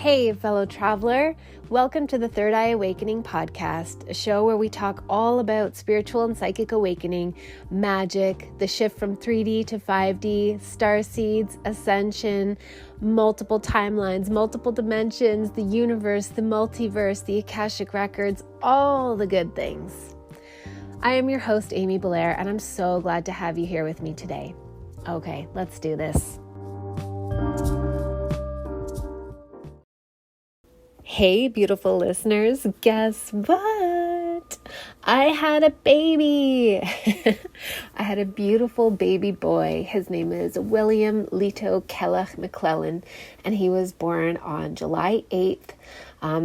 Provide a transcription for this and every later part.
Hey, fellow traveler. Welcome to the Third Eye Awakening podcast, a show where we talk all about spiritual and psychic awakening, magic, the shift from 3D to 5D, star seeds, ascension, multiple timelines, multiple dimensions, the universe, the multiverse, the Akashic records, all the good things. I am your host, Amy Belair, and I'm so glad to have you here with me today. Okay, let's do this. Hey, beautiful listeners, guess what? I had a baby. I had a beautiful baby boy. His name is William Leto Kellogg McClellan, and he was born on July 8th.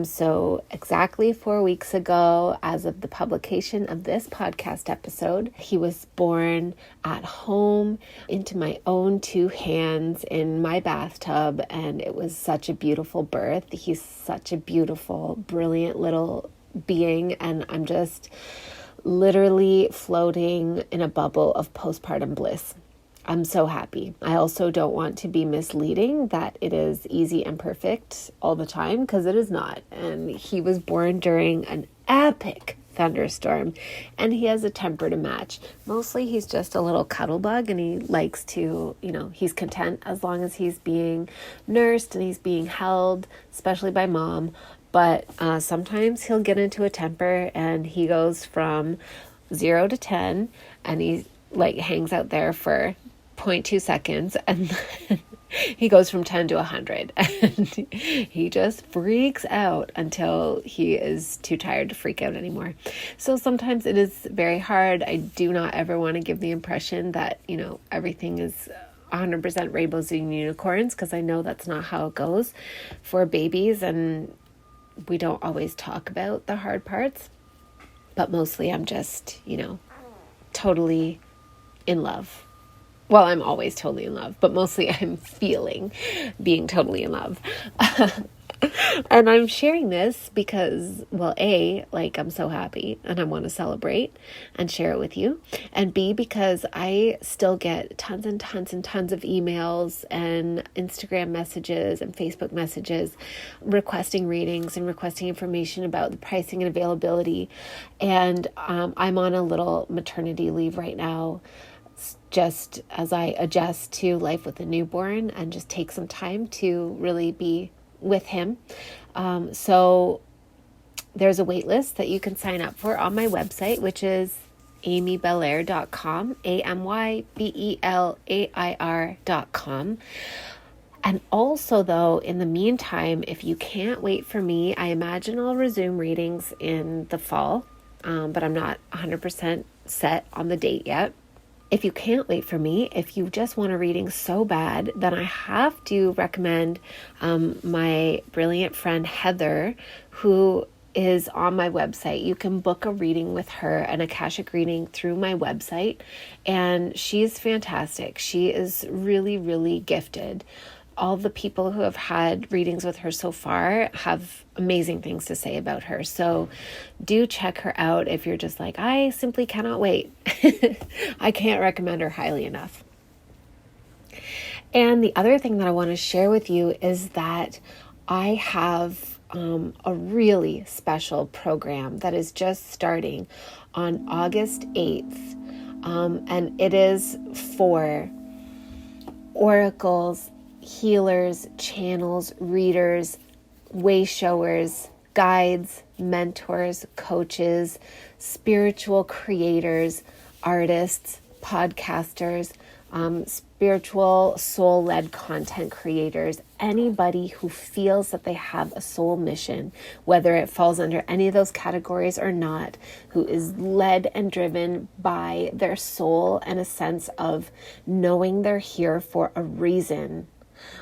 So exactly 4 weeks ago, as of the publication of this podcast episode, he was born at home into my own two hands in my bathtub, and it was such a beautiful birth. He's such a beautiful, brilliant little being, and I'm just literally floating in a bubble of postpartum bliss. I'm so happy. I also don't want to be misleading that it is easy and perfect all the time, because it is not. And he was born during an epic thunderstorm, and he has a temper to match. Mostly he's just a little cuddle bug, and he likes to, he's content as long as he's being nursed and he's being held, especially by mom. But sometimes he'll get into a temper, and he goes from 0 to 10, and he hangs out there for 0.2 seconds, and then he goes from 10 to 100, and he just freaks out until he is too tired to freak out anymore. So sometimes it is very hard. I do not ever want to give the impression that, everything is 100% rainbows and unicorns, because I know that's not how it goes for babies, and we don't always talk about the hard parts, but mostly I'm just, totally in love. Well, I'm always totally in love, but mostly I'm feeling being totally in love. And I'm sharing this because, I'm so happy and I want to celebrate and share it with you. And B, because I still get tons and tons and tons of emails and Instagram messages and Facebook messages requesting readings and requesting information about the pricing and availability. And I'm on a little maternity leave right now, just as I adjust to life with a newborn and just take some time to really be with him. So there's a wait list that you can sign up for on my website, which is amybelair.com, amybelair.com. And also, though, in the meantime, if you can't wait for me, I imagine I'll resume readings in the fall, but I'm not 100% set on the date yet. If you can't wait for me, if you just want a reading so bad, then I have to recommend my brilliant friend Heather, who is on my website. You can book a reading with her, an Akashic reading, through my website, and she's fantastic. She is really, really gifted. All the people who have had readings with her so far have amazing things to say about her. So do check her out if you're just like, I simply cannot wait. I can't recommend her highly enough. And the other thing that I want to share with you is that I have a really special program that is just starting on August 8th. And it is for oracles, healers, channels, readers, way showers, guides, mentors, coaches, spiritual creators, artists, podcasters, spiritual soul-led content creators, anybody who feels that they have a soul mission, whether it falls under any of those categories or not, who is led and driven by their soul and a sense of knowing they're here for a reason,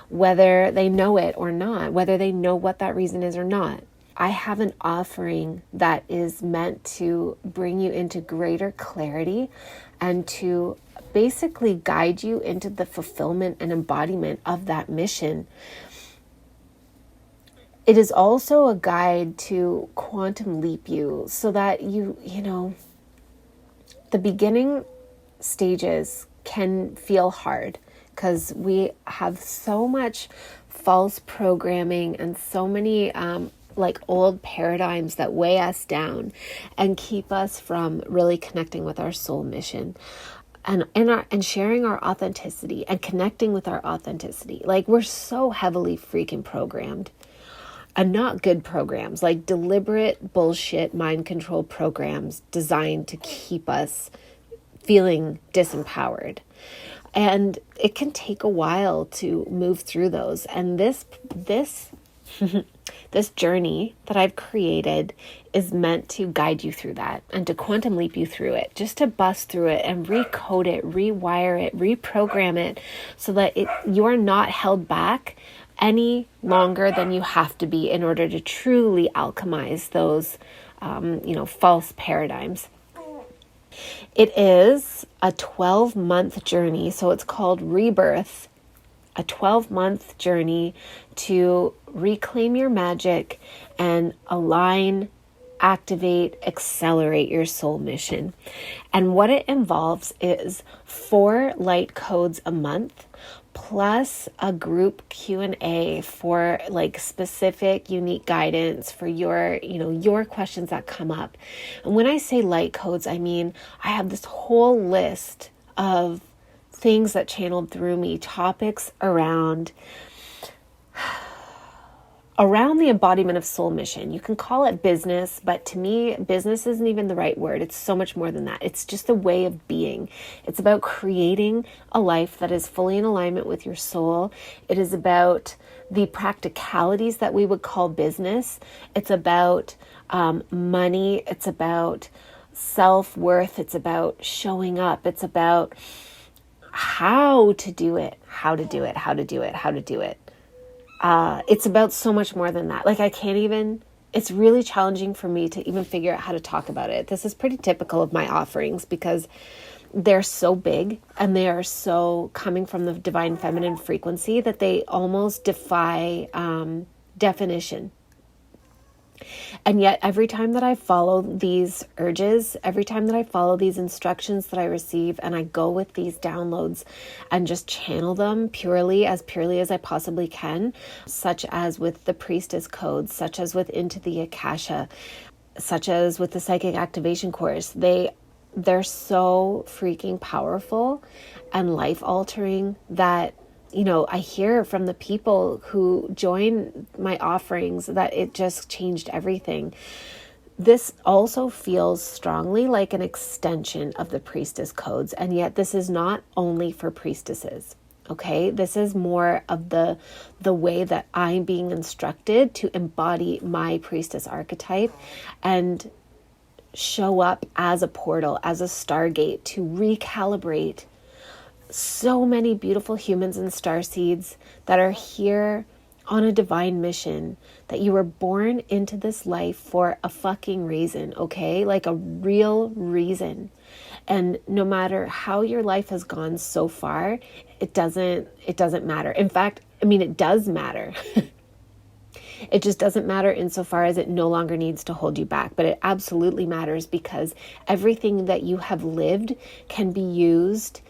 whether they know it or not, whether they know what that reason is or not. I have an offering that is meant to bring you into greater clarity and to basically guide you into the fulfillment and embodiment of that mission. It is also a guide to quantum leap you so that the beginning stages can feel hard because we have so much false programming and so many like old paradigms that weigh us down and keep us from really connecting with our soul mission and sharing our authenticity and connecting with our authenticity. Like, we're so heavily freaking programmed, and not good programs, like deliberate bullshit mind control programs designed to keep us feeling disempowered. And it can take a while to move through those. And this this journey that I've created is meant to guide you through that and to quantum leap you through it, just to bust through it and recode it, rewire it, reprogram it, so that you're not held back any longer than you have to be in order to truly alchemize those, false paradigms. It is a 12-month journey, so it's called Rebirth, a 12-month journey to reclaim your magic and align, activate, accelerate your soul mission. And what it involves is 4 light codes a month, plus a group Q&A for like specific unique guidance for your questions that come up. And when I say light codes, I mean I have this whole list of things that channeled through me, topics around the embodiment of soul mission. You can call it business, but to me, business isn't even the right word. It's so much more than that. It's just a way of being. It's about creating a life that is fully in alignment with your soul. It is about the practicalities that we would call business. It's about money. It's about self-worth. It's about showing up. It's about how to do it. It's about so much more than that. Like, it's really challenging for me to even figure out how to talk about it. This is pretty typical of my offerings because they're so big and they are so coming from the divine feminine frequency that they almost defy definition. And yet every time that I follow these urges, every time that I follow these instructions that I receive and I go with these downloads and just channel them purely as I possibly can, such as with the priestess codes, such as with Into the Akasha, such as with the psychic activation course, they're so freaking powerful and life altering that I hear from the people who join my offerings that it just changed everything. This also feels strongly like an extension of the priestess codes, and yet this is not only for priestesses. Okay, this is more of the way that I'm being instructed to embody my priestess archetype and show up as a portal, as a stargate to recalibrate so many beautiful humans and starseeds that are here on a divine mission, that you were born into this life for a fucking reason, okay? Like a real reason. And no matter how your life has gone so far, it doesn't matter. In fact, it does matter. It just doesn't matter insofar as it no longer needs to hold you back. But it absolutely matters because everything that you have lived can be used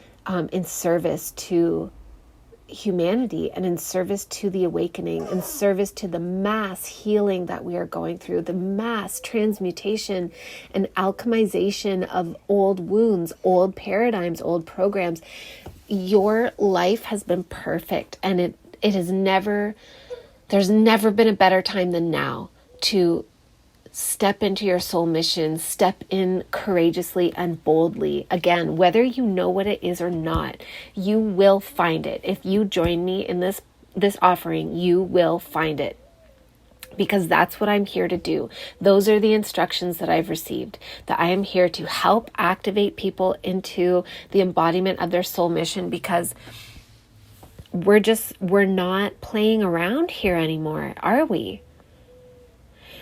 in service to humanity and in service to the awakening, in service to the mass healing that we are going through, the mass transmutation and alchemization of old wounds, old paradigms, old programs. Your life has been perfect, and there's never been a better time than now to step into your soul mission, step in courageously and boldly. Again, whether you know what it is or not, you will find it. If you join me in this offering, you will find it. Because that's what I'm here to do. Those are the instructions that I've received, that I am here to help activate people into the embodiment of their soul mission, because we're not playing around here anymore, are we?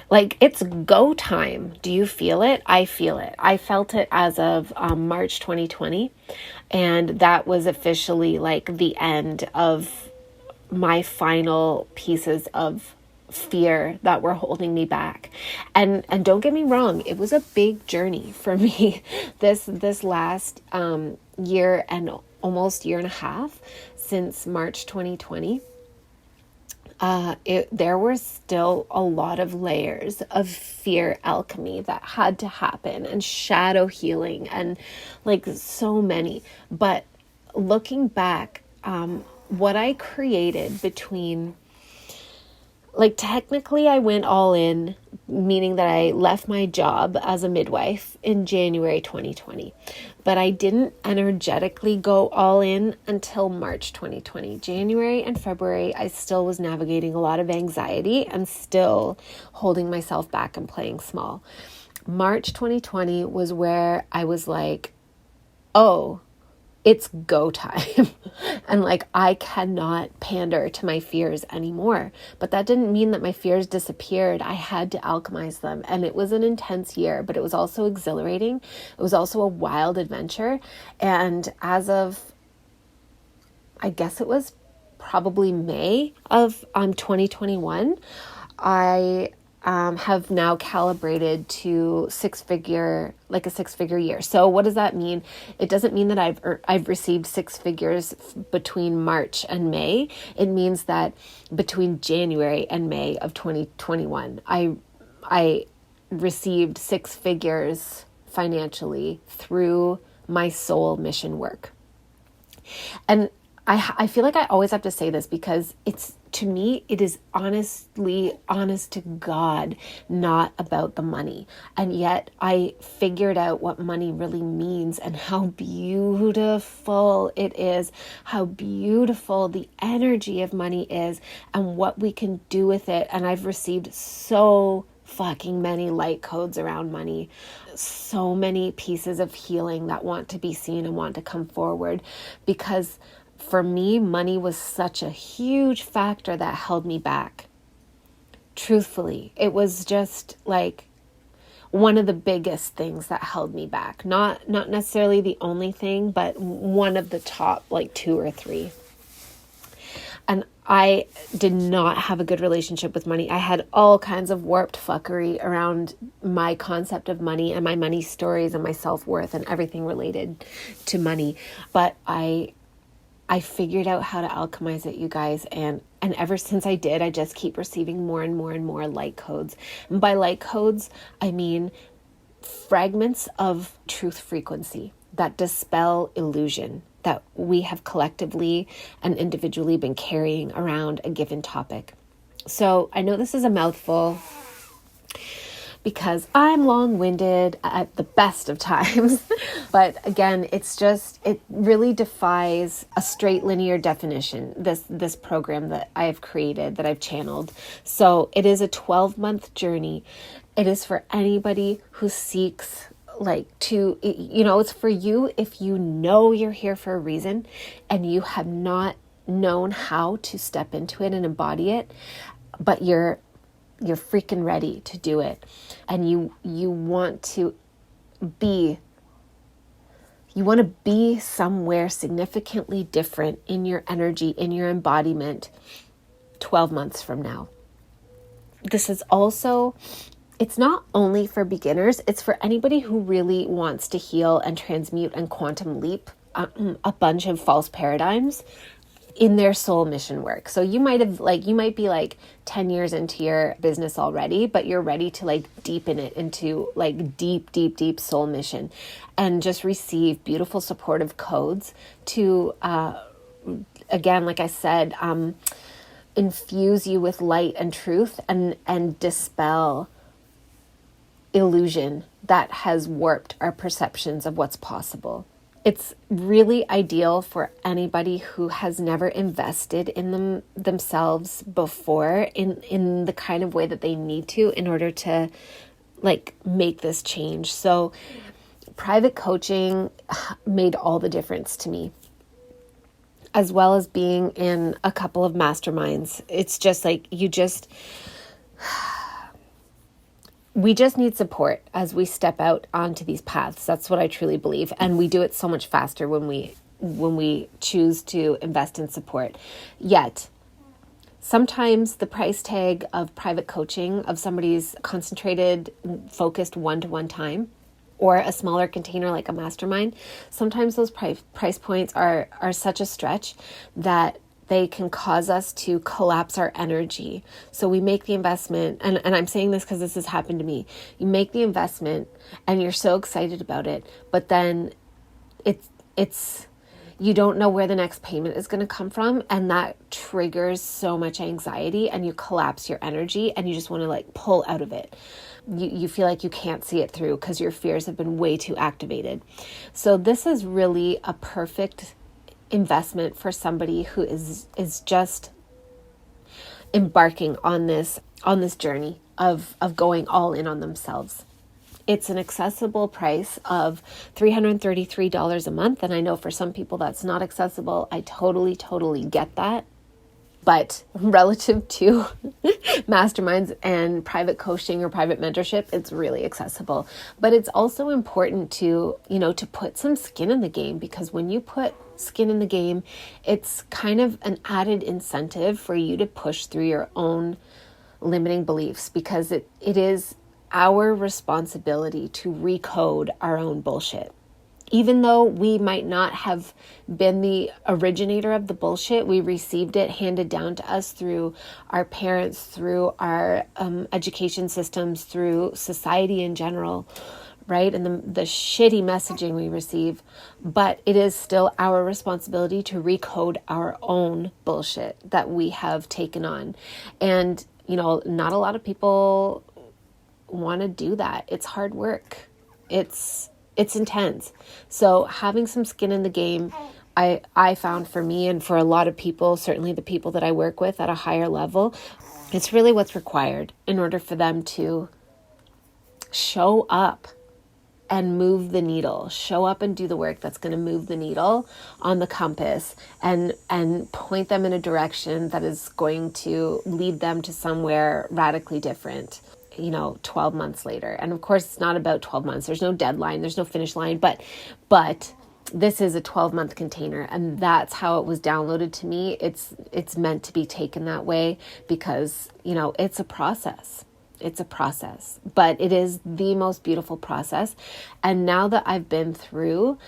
Like, it's go time. Do you feel it? I feel it. I felt it as of March 2020. And that was officially like the end of my final pieces of fear that were holding me back. And don't get me wrong, it was a big journey for me this last year and almost year and a half since March 2020, there were still a lot of layers of fear alchemy that had to happen, and shadow healing, and like so many. But looking back, what I created between, like, technically I went all in, meaning that I left my job as a midwife in January 2020. But I didn't energetically go all in until March 2020. January and February, I still was navigating a lot of anxiety and still holding myself back and playing small. March 2020 was where I was like, oh, it's go time. And like, I cannot pander to my fears anymore. But that didn't mean that my fears disappeared. I had to alchemize them. And it was an intense year, but it was also exhilarating. It was also a wild adventure. And as of, I guess it was probably May of 2021, I have now calibrated to a six-figure year. So what does that mean? It doesn't mean that I've received six figures between March and May. It means that between January and May of 2021, I received six figures financially through my soul mission work. And I feel like I always have to say this because to me, it is honest to God, not about the money. And yet I figured out what money really means and how beautiful it is, how beautiful the energy of money is and what we can do with it. And I've received so fucking many light codes around money, so many pieces of healing that want to be seen and want to come forward, because for me, money was such a huge factor that held me back. Truthfully, it was just like one of the biggest things that held me back. Not necessarily the only thing, but one of the top, like 2 or 3. And I did not have a good relationship with money. I had all kinds of warped fuckery around my concept of money and my money stories and my self-worth and everything related to money. But I figured out how to alchemize it, you guys. And ever since I did, I just keep receiving more and more and more light codes. And by light codes, I mean fragments of truth frequency that dispel illusion that we have collectively and individually been carrying around a given topic. So I know this is a mouthful, because I'm long-winded at the best of times. But again, it really defies a straight linear definition, this program that I've created, that I've channeled. So it is a 12-month journey. It is for anybody who seeks it's for you if you know you're here for a reason and you have not known how to step into it and embody it, but you're freaking ready to do it. And you want to be somewhere significantly different in your energy, in your embodiment 12 months from now. This is also, it's not only for beginners, it's for anybody who really wants to heal and transmute and quantum leap a bunch of false paradigms in their soul mission work. So you might be like 10 years into your business already, but you're ready to deepen it into deep soul mission and just receive beautiful supportive codes to, again, like I said, infuse you with light and truth and dispel illusion that has warped our perceptions of what's possible. It's really ideal for anybody who has never invested in themselves before in the kind of way that they need to in order to make this change. So private coaching made all the difference to me, as well as being in a couple of masterminds. It's just we just need support as we step out onto these paths. That's what I truly believe. And we do it so much faster when we choose to invest in support. Yet, sometimes the price tag of private coaching, of somebody's concentrated, focused one-to-one time, or a smaller container like a mastermind, sometimes those price points are such a stretch that they can cause us to collapse our energy. So we make the investment, and I'm saying this because this has happened to me. You make the investment and you're so excited about it, but then it's you don't know where the next payment is going to come from, and that triggers so much anxiety, and you collapse your energy and you just want to like pull out of it. You feel like you can't see it through because your fears have been way too activated. So this is really a perfect investment for somebody who is just embarking on this journey of going all in on themselves. It's an accessible price of $333 a month. And I know for some people that's not accessible. I totally get that. But relative to masterminds and private coaching or private mentorship, it's really accessible. But it's also important to put some skin in the game, because when you put skin in the game, it's kind of an added incentive for you to push through your own limiting beliefs, because it is our responsibility to recode our own bullshit. Even though we might not have been the originator of the bullshit, we received it handed down to us through our parents, through our education systems, through society in general, right? And the shitty messaging we receive. But it is still our responsibility to recode our own bullshit that we have taken on. And, not a lot of people want to do that. It's hard work. It's intense. So having some skin in the game, I found for me and for a lot of people, certainly the people that I work with at a higher level, it's really what's required in order for them to show up and move the needle, show up and do the work that's going to move the needle on the compass and point them in a direction that is going to lead them to somewhere radically different. 12 months later. And of course, it's not about 12 months. There's no deadline. There's no finish line. But this is a 12-month container. And that's how it was downloaded to me. It's meant to be taken that way because, it's a process. It's a process. But it is the most beautiful process. And now that I've been through,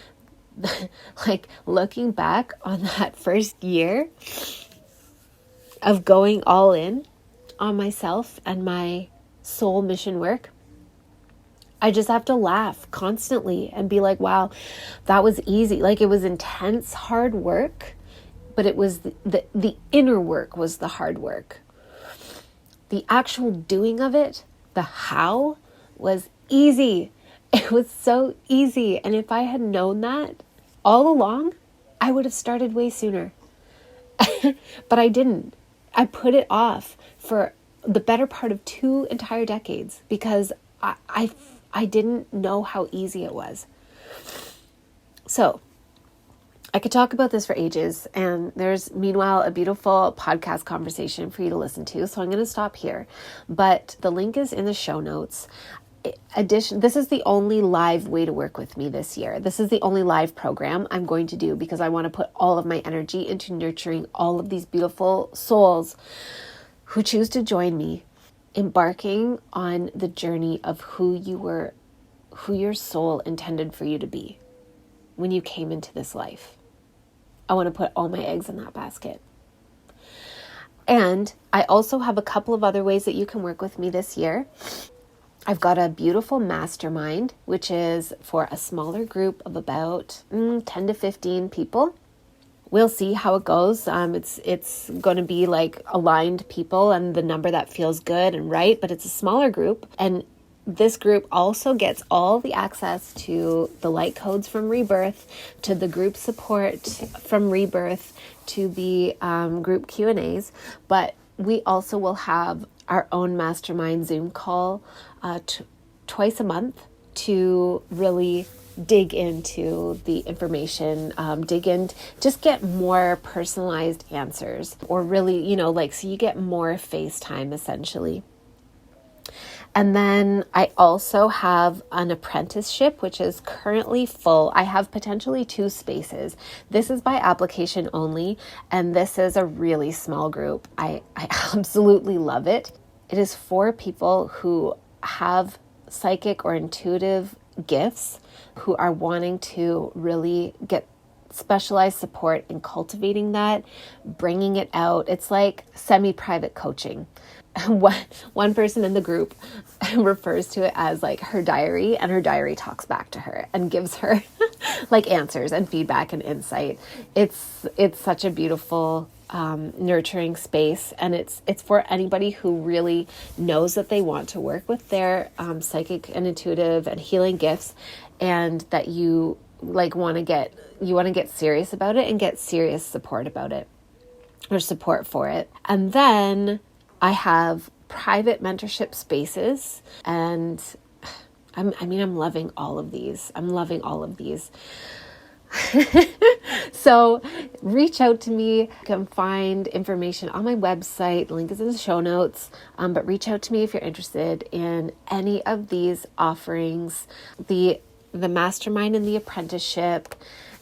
like looking back on that first year of going all in on myself and my soul mission work, I just have to laugh constantly and be like, wow, that was easy. Like, it was intense, hard work, but it was the inner work was the hard work. The actual doing of it, the how, was easy. It was so easy. And if I had known that all along, I would have started way sooner. But I didn't. I put it off for the better part of 2 entire decades because I didn't know how easy it was. So I could talk about this for ages, and there's meanwhile a beautiful podcast conversation for you to listen to. So I'm going to stop here, but the link is in the show notes. This is the only live way to work with me this year. This is the only live program I'm going to do because I want to put all of my energy into nurturing all of these beautiful souls who choose to join me, embarking on the journey of who your soul intended for you to be when you came into this life. I want to put all my eggs in that basket. And I also have a couple of other ways that you can work with me this year. I've got a beautiful mastermind, which is for a smaller group of about 10 to 15 people. We'll see how it goes. It's going to be like aligned people and the number that feels good and right, but it's a smaller group. And this group also gets all the access to the light codes from Rebirth, to the group support from Rebirth, to the group Q&As. But we also will have our own mastermind Zoom call twice a month to really dig into the information, just get more personalized answers, or really, so you get more FaceTime essentially. And then I also have an apprenticeship, which is currently full. I have potentially 2 spaces. This is by application only, and this is a really small group. I absolutely love it. It is for people who have psychic or intuitive gifts, who are wanting to really get specialized support in cultivating that, bringing it out. It's like semi-private coaching. One person in the group refers to it as like her diary, and her diary talks back to her and gives her like answers and feedback and insight. It's such a beautiful, nurturing space, and it's for anybody who really knows that they want to work with their psychic and intuitive and healing gifts, and that you like want to get serious about it and get serious support about it, or support for it. And then I have private mentorship spaces, and I'm loving all of these. So reach out to me. You can find information on my website. The link is in the show notes. But reach out to me if you're interested in any of these offerings, the mastermind and the apprenticeship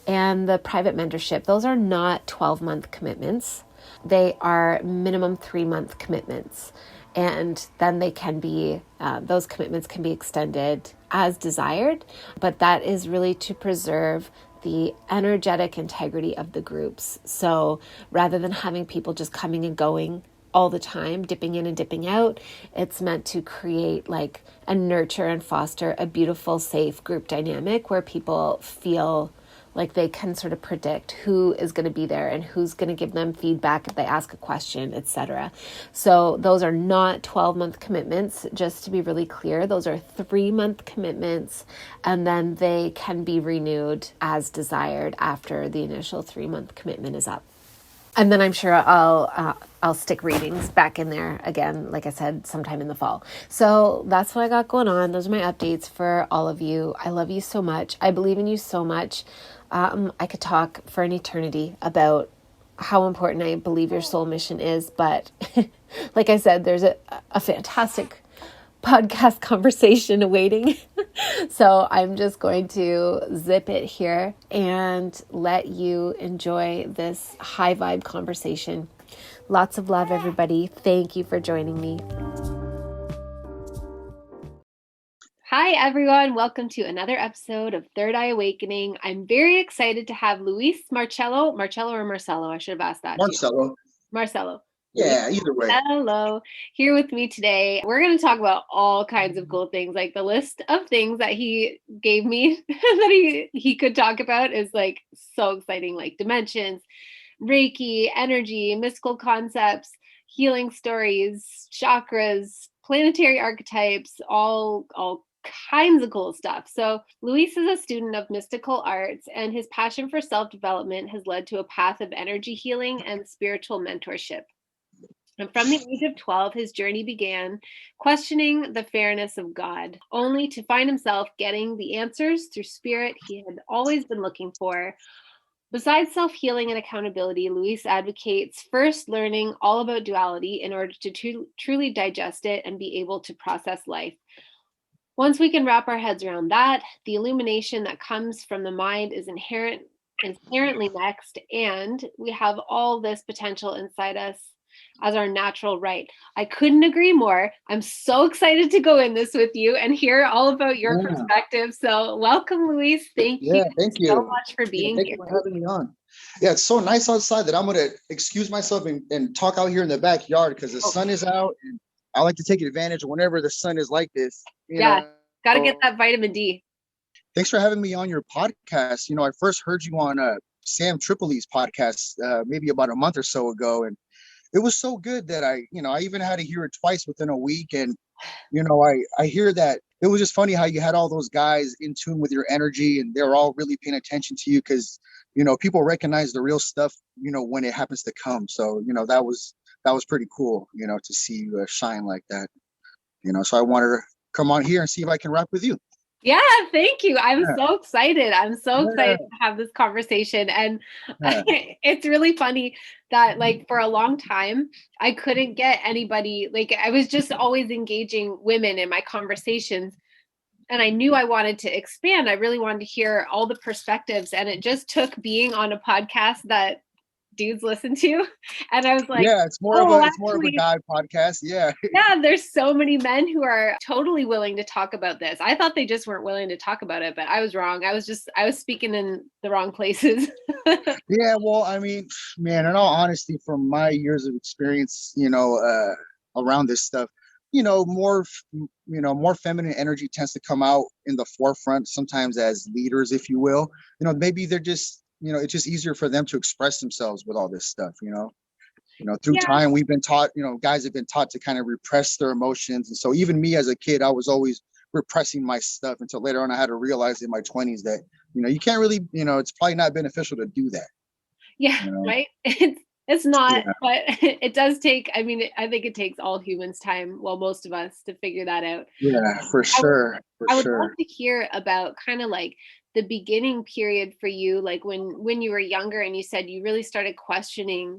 and the private mentorship. Those are not 12-month commitments. They are minimum 3-month commitments. And then they can be, those commitments can be extended as desired. But that is really to preserve the energetic integrity of the groups. So rather than having people just coming and going all the time, dipping in and dipping out, it's meant to create like and nurture and foster a beautiful, safe group dynamic where people feel like they can sort of predict who is going to be there and who's going to give them feedback if they ask a question, etc. So those are not 12-month commitments, just to be really clear. Those are 3-month commitments, and then they can be renewed as desired after the initial 3-month commitment is up. And then I'm sure I'll stick readings back in there again, like I said, sometime in the fall. So that's what I got going on. Those are my updates for all of you. I love you so much. I believe in you so much. I could talk for an eternity about how important I believe your soul mission is. But like I said, there's a fantastic podcast conversation awaiting. So I'm just going to zip it here and let you enjoy this high vibe conversation. Lots of love, everybody. Thank you for joining me. Hi, everyone. Welcome to another episode of Third Eye Awakening. I'm very excited to have Luis Marcello or Marcelo. I should have asked that. Marcelo. Yeah, either way. Hello, here with me today. We're going to talk about all kinds of cool things. Like the list of things that he gave me that he could talk about is like so exciting, like dimensions, Reiki, energy, mystical concepts, healing stories, chakras, planetary archetypes, all kinds of cool stuff. So Luis is a student of mystical arts, and his passion for self-development has led to a path of energy healing and spiritual mentorship. And from the age of 12, his journey began questioning the fairness of God, only to find himself getting the answers through spirit he had always been looking for. Besides self-healing and accountability, Luis advocates first learning all about duality in order to truly digest it and be able to process life. Once we can wrap our heads around that, the illumination that comes from the mind is inherently next, and we have all this potential inside us as our natural right. I couldn't agree more. I'm so excited to go in this with you and hear all about your perspective. So welcome, Luis. Thank you so much for being here. Thank you for having me on. Yeah, it's so nice outside that I'm going to excuse myself and talk out here in the backyard because the sun is out, and I like to take advantage whenever the sun is like this. You know? Got to get that vitamin D. Thanks for having me on your podcast. I first heard you on Sam Tripoli's podcast maybe about a month or so ago, and it was so good that I even had to hear it twice within a week. And, I hear that it was just funny how you had all those guys in tune with your energy, and they're all really paying attention to you because, people recognize the real stuff, when it happens to come. So, that was pretty cool, to see you shine like that, so I wanted to come on here and see if I can rap with you. Yeah, thank you. I'm so excited. I'm so excited to have this conversation. And it's really funny that for a long time, I couldn't get anybody, I was just always engaging women in my conversations. And I knew I wanted to expand. I really wanted to hear all the perspectives. And it just took being on a podcast that dudes listen to. And I was like, Yeah, oh, it's more of a actually, guy podcast. Yeah. yeah, there's so many men who are totally willing to talk about this. I thought they just weren't willing to talk about it, but I was wrong. I was speaking in the wrong places. Yeah, well, I mean, man, in all honesty, from my years of experience, around this stuff, more feminine energy tends to come out in the forefront, sometimes as leaders, if you will. Maybe they're just, it's just easier for them to express themselves with all this stuff. Through Yeah. time, we've been taught, guys have been taught to kind of repress their emotions. And so even me as a kid, I was always repressing my stuff until later on I had to realize in my 20s that, you can't really, it's probably not beneficial to do that. Yeah, You know? right? It's not, Yeah. but it does take, I mean, I think it takes all humans time, well, most of us, to figure that out. Yeah, for I would sure. For I would love sure. to hear about kind of like the beginning period for you, like when you were younger and you said you really started questioning,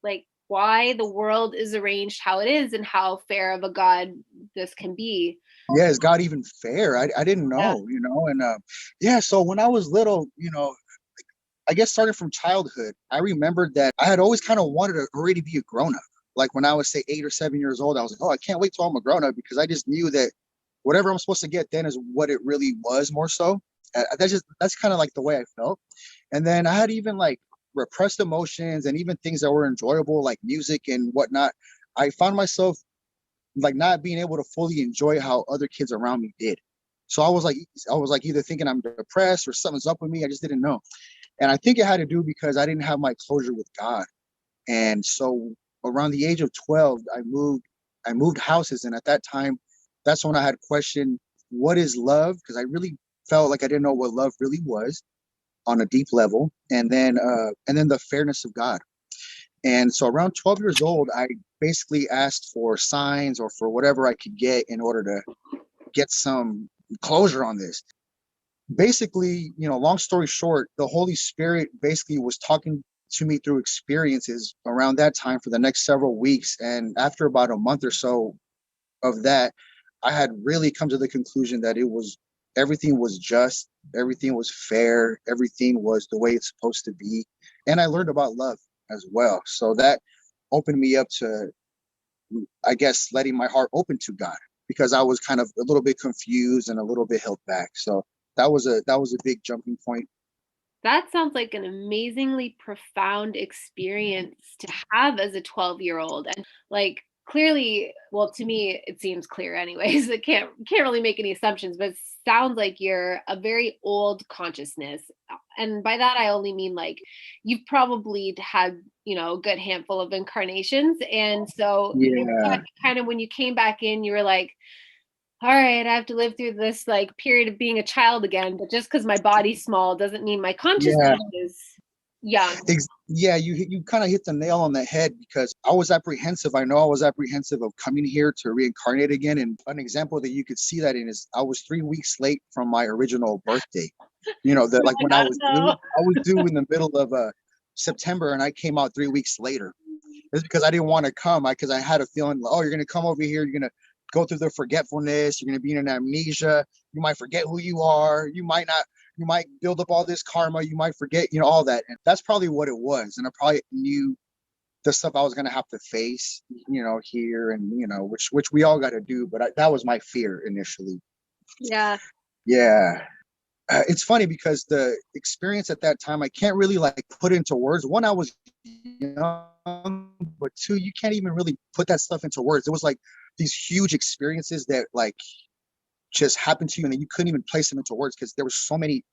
like why the world is arranged how it is and how fair of a God this can be. Yeah, is God even fair? I didn't Yeah. know, and yeah, so when I was little, I guess starting from childhood, I remembered that I had always kind of wanted to already be a grown up. Like when I was say 8 or 7 years old, I was like, oh, I can't wait till I'm a grown up because I just knew that whatever I'm supposed to get then is what it really was more so. That's kind of like the way I felt. And then I had even like repressed emotions and even things that were enjoyable, like music and whatnot. I found myself like not being able to fully enjoy how other kids around me did. So I was like either thinking I'm depressed or something's up with me. I just didn't know. And I think it had to do because I didn't have my closure with God. And so around the age of 12, I moved houses. And at that time, that's when I had questioned what is love? Because I really felt like I didn't know what love really was on a deep level. And then the fairness of God. And so around 12 years old, I basically asked for signs or for whatever I could get in order to get some closure on this. Basically, long story short, the Holy Spirit basically was talking to me through experiences around that time for the next several weeks. And after about a month or so of that, I had really come to the conclusion that everything was just, everything was fair, everything was the way it's supposed to be. And I learned about love as well. So that opened me up to, I guess, letting my heart open to God because I was kind of a little bit confused and a little bit held back. So that was a big jumping point. That sounds like an amazingly profound experience to have as a 12-year-old. And like clearly, well, to me, it seems clear anyways. It can't really make any assumptions, but it sounds like you're a very old consciousness. And by that I only mean like you've probably had, a good handful of incarnations. And so, Yeah, kind of when you came back in, you were like, all right, I have to live through this like period of being a child again, but just because my body's small doesn't mean my yeah. consciousness is young. Yeah, you kind of hit the nail on the head because I was apprehensive. I know I was apprehensive of coming here to reincarnate again. And an example that you could see that in is I was 3 weeks late from my original birthday. That You're like like, when I I was don't due, know. I was due in the middle of September, and I came out 3 weeks later. It's because I didn't want to come. Because I had a feeling, oh, you're gonna come over here, you're gonna go through the forgetfulness, you're gonna be in an amnesia, you might forget who you are, you might not, you might build up all this karma, you might forget, all that. And that's probably what it was. And I probably knew the stuff I was gonna have to face, here, and which we all got to do. But that was my fear initially. Yeah. Yeah. It's funny because the experience at that time I can't really like put into words. One, I was young, but two, you can't even really put that stuff into words. It was like these huge experiences that like just happened to you, and then you couldn't even place them into words because there were so many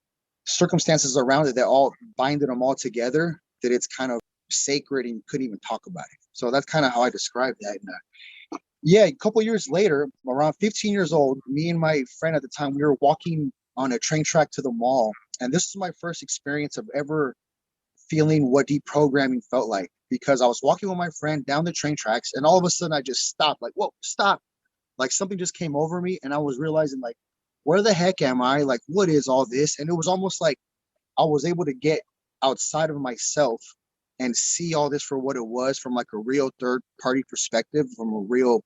circumstances around it that all binded them all together that it's kind of sacred and you couldn't even talk about it. So that's kind of how I describe that. And, yeah, a couple years later, around 15 years old, me and my friend at the time, we were walking on a train track to the mall. And this was my first experience of ever feeling what deprogramming felt like because I was walking with my friend down the train tracks and all of a sudden I just stopped, like, whoa, stop. Like something just came over me and I was realizing, like, where the heck am I? Like, what is all this? And it was almost like I was able to get outside of myself and see all this for what it was from like a real third party perspective, from a real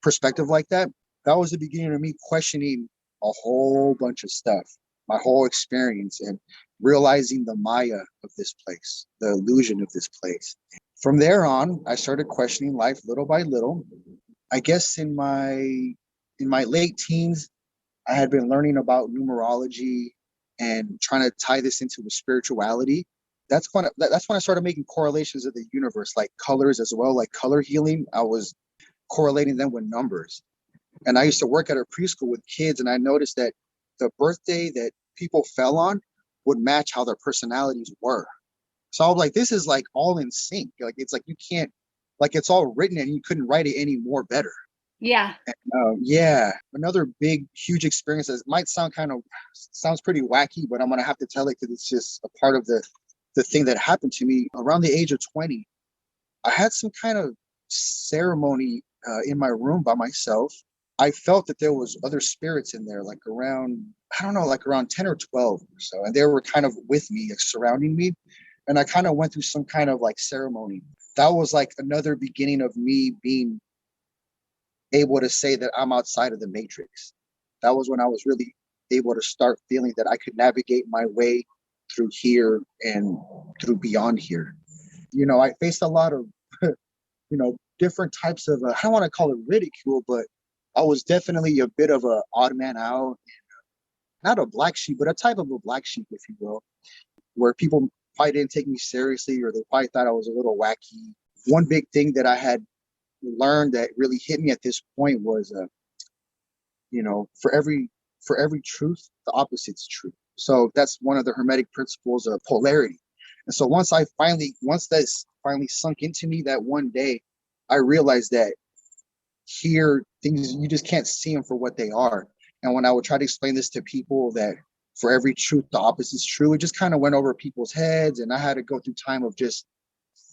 perspective like that. That was the beginning of me questioning a whole bunch of stuff, my whole experience. And realizing the Maya of this place, the illusion of this place. From there on, I started questioning life little by little. I guess in my late teens, I had been learning about numerology and trying to tie this into the spirituality. That's when I started making correlations of the universe, like colors as well, like color healing. I was correlating them with numbers. And I used to work at a preschool with kids, and I noticed that the birthday that people fell on would match how their personalities were. So I was like, this is like all in sync. Like it's like you can't, like it's all written and you couldn't write it any more better. Yeah. Yeah, another big, huge experience that might sounds pretty wacky, but I'm gonna have to tell it because it's just a part of the thing that happened to me around the age of 20. I had some kind of ceremony in my room by myself. I felt that there was other spirits in there, like around, I don't know, like around 10 or 12 or so, and they were kind of with me, like surrounding me. And I kind of went through some kind of like ceremony. That was like another beginning of me being able to say that I'm outside of the matrix. That was when I was really able to start feeling that I could navigate my way through here and through beyond here. I faced a lot of, different types of, I don't want to call it ridicule, but I was definitely a bit of a odd man out, not a black sheep, but a type of a black sheep, if you will, where people probably didn't take me seriously or they probably thought I was a little wacky. One big thing that I had learned that really hit me at this point was, for every truth, the opposite's true. So that's one of the Hermetic principles of polarity. And so once that's finally sunk into me that one day, I realized that here things you just can't see them for what they are. And when I would try to explain this to people that for every truth, the opposite's true, it just kind of went over people's heads, and I had to go through time of just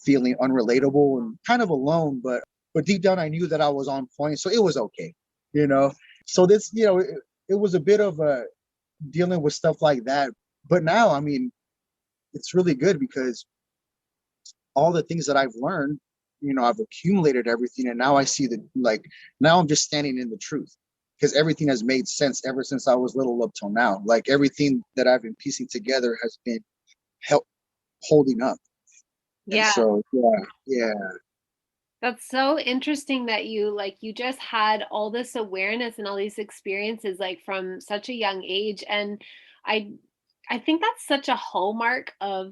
feeling unrelatable and kind of alone, but deep down I knew that I was on point, so it was okay, you know. So this, it was a bit of a dealing with stuff like that. But now, I mean, it's really good because all the things that I've learned, I've accumulated everything, and now I see now I'm just standing in the truth because everything has made sense ever since I was little up till now. Like everything that I've been piecing together has been help holding up. And Yeah. so, yeah. That's so interesting that you just had all this awareness and all these experiences like from such a young age. And I I think that's such a hallmark of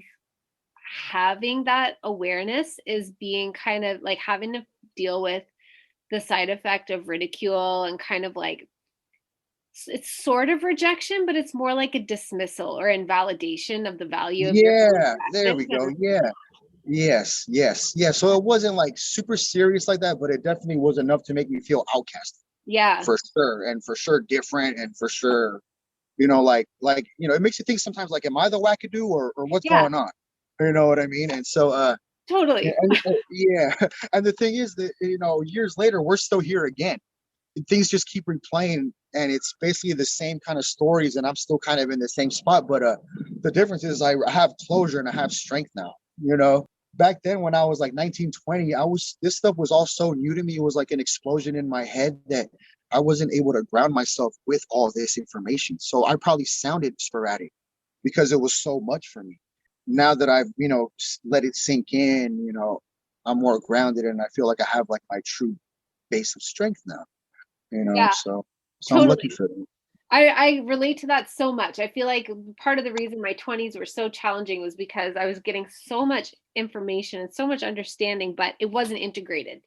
having that awareness, is being kind of like having to deal with the side effect of ridicule and kind of like it's sort of rejection, but it's more like a dismissal or invalidation of the value of your Yeah, there we perspective. go. And Yeah. Yes. Yeah. So it wasn't like super serious like that, but it definitely was enough to make me feel outcast yeah. for sure. And for sure different, and for sure, it makes you think sometimes like, am I the wackadoo or what's Yeah, going on? You know what I mean? And so totally. yeah. And the thing is that, years later, we're still here again. Things just keep replaying, and it's basically the same kind of stories, and I'm still kind of in the same spot, but the difference is I have closure and I have strength now. Back then when I was like 19, 20, this stuff was all so new to me. It was like an explosion in my head that I wasn't able to ground myself with all this information, so I probably sounded sporadic because it was so much for me. Now that I've let it sink in, I'm more grounded, and I feel like I have like my true base of strength now. Yeah, So I'm lucky totally. for them. I relate to that so much. I feel like part of the reason my 20s were so challenging was because I was getting so much information and so much understanding, but it wasn't integrated.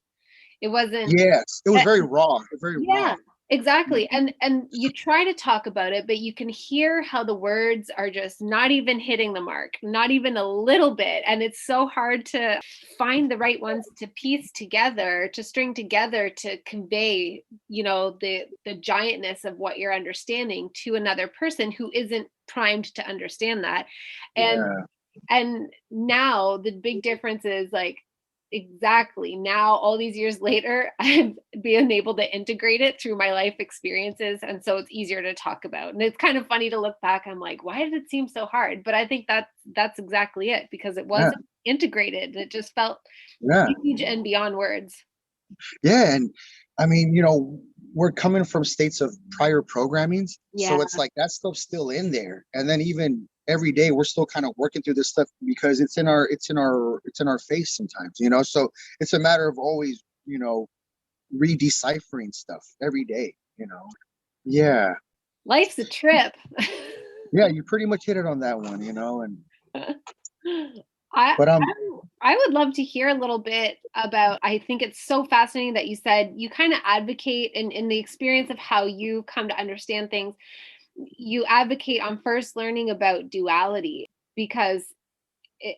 It wasn't Yes, it was uh, very raw, very raw. yeah, exactly. Mhm. And you try to talk about it, but you can hear how the words are just not even hitting the mark, not even a little bit. And it's so hard to find the right ones to piece together, to string together to convey, the giantness of what you're understanding to another person who isn't primed to understand that. And Yeah, now the big difference is like exactly now all these years later I've been able to integrate it through my life experiences, and so it's easier to talk about. And it's kind of funny to look back. I'm like, why did it seem so hard? But I think that's exactly it, because it yeah, wasn't integrated. It just felt yeah, huge and beyond words. yeah. And I mean, we're coming from states of prior programmings, Yeah. so it's like that stuff's still in there. And then even every day we're still kind of working through this stuff because it's in our face sometimes, so it's a matter of always, redeciphering stuff every day. Yeah. Life's a trip. Yeah, you pretty much hit it on that one, and I, but I would love to hear a little bit about, I think it's so fascinating that you said you kind of advocate in the experience of how you come to understand things. You advocate on first learning about duality because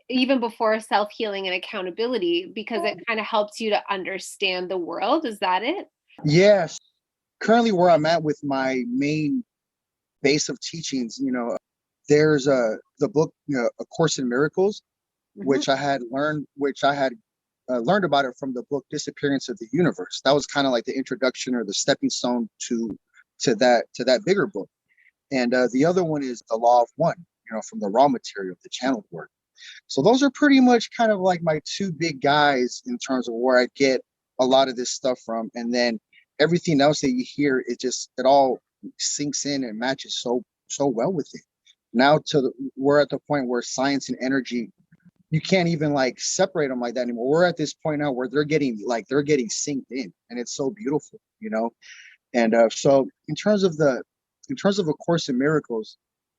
even before self-healing and accountability, because it kind of helps you to understand the world. Is that it? yes, currently where I'm at with my main base of teachings, there's the book, A Course in Miracles, which I had learned about it from the book Disappearance of the Universe. That was kind of like the introduction or the stepping stone to that bigger book. And the other one is The Law of One, from the Raw Material, the channeled work. So those are pretty much kind of like my two big guys in terms of where I get a lot of this stuff from. And then everything else that you hear, it all sinks in and matches so well with it. Now we're at the point where science and energy, you can't even like separate them like that anymore. We're at this point now where they're getting synced in, and it's so beautiful, And so in terms of A Course in Miracles,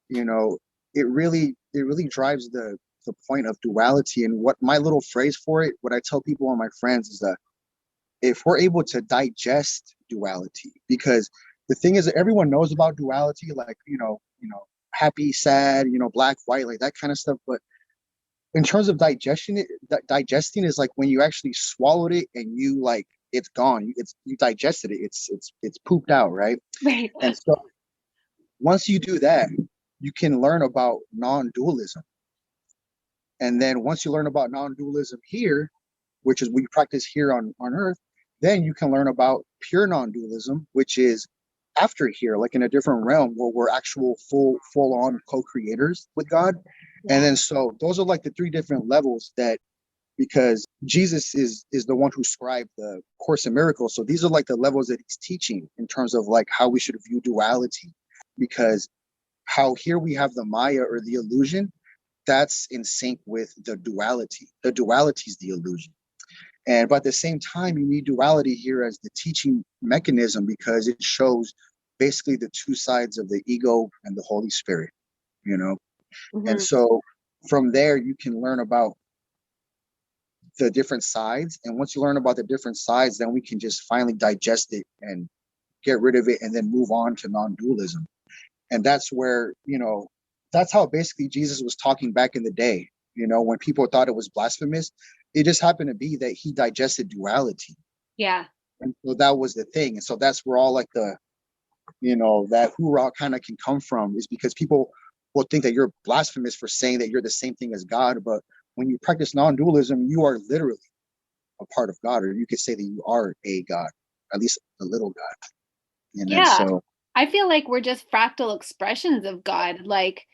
it really drives the point of duality. And what my little phrase for it, what I tell people and my friends is that if we're able to digest duality, because the thing is that everyone knows about duality, like, happy, sad, black, white, like that kind of stuff. But in terms of digesting is like when you actually swallowed it and you like, it's gone. You digested it. It's pooped out, right? Right. And so once you do that, you can learn about non-dualism. And then once you learn about non-dualism here, which is we practice here on Earth, then you can learn about pure non-dualism, which is after here, like in a different realm where we're actual full-on co-creators with God. Yeah. And then so those are like the three different levels that, because Jesus is the one who scribed the Course in Miracles. So these are like the levels that he's teaching in terms of like how we should view duality, because how here we have the Maya or the illusion, that's in sync with the duality. The duality is the illusion. But at the same time, you need duality here as the teaching mechanism because it shows basically the two sides of the ego and the Holy Spirit, Mm-hmm. And so from there, you can learn about the different sides. And once you learn about the different sides, then we can just finally digest it and get rid of it and then move on to non-dualism. And that's where, that's how basically Jesus was talking back in the day, when people thought it was blasphemous. It just happened to be that he digested duality. Yeah. And so that was the thing. And so that's where all like the, that hoorah kind of can come from, is because people will think that you're blasphemous for saying that you're the same thing as God. But when you practice non-dualism, you are literally a part of God, or you could say that you are a God, at least a little God. Yeah. So I feel like we're just fractal expressions of God, like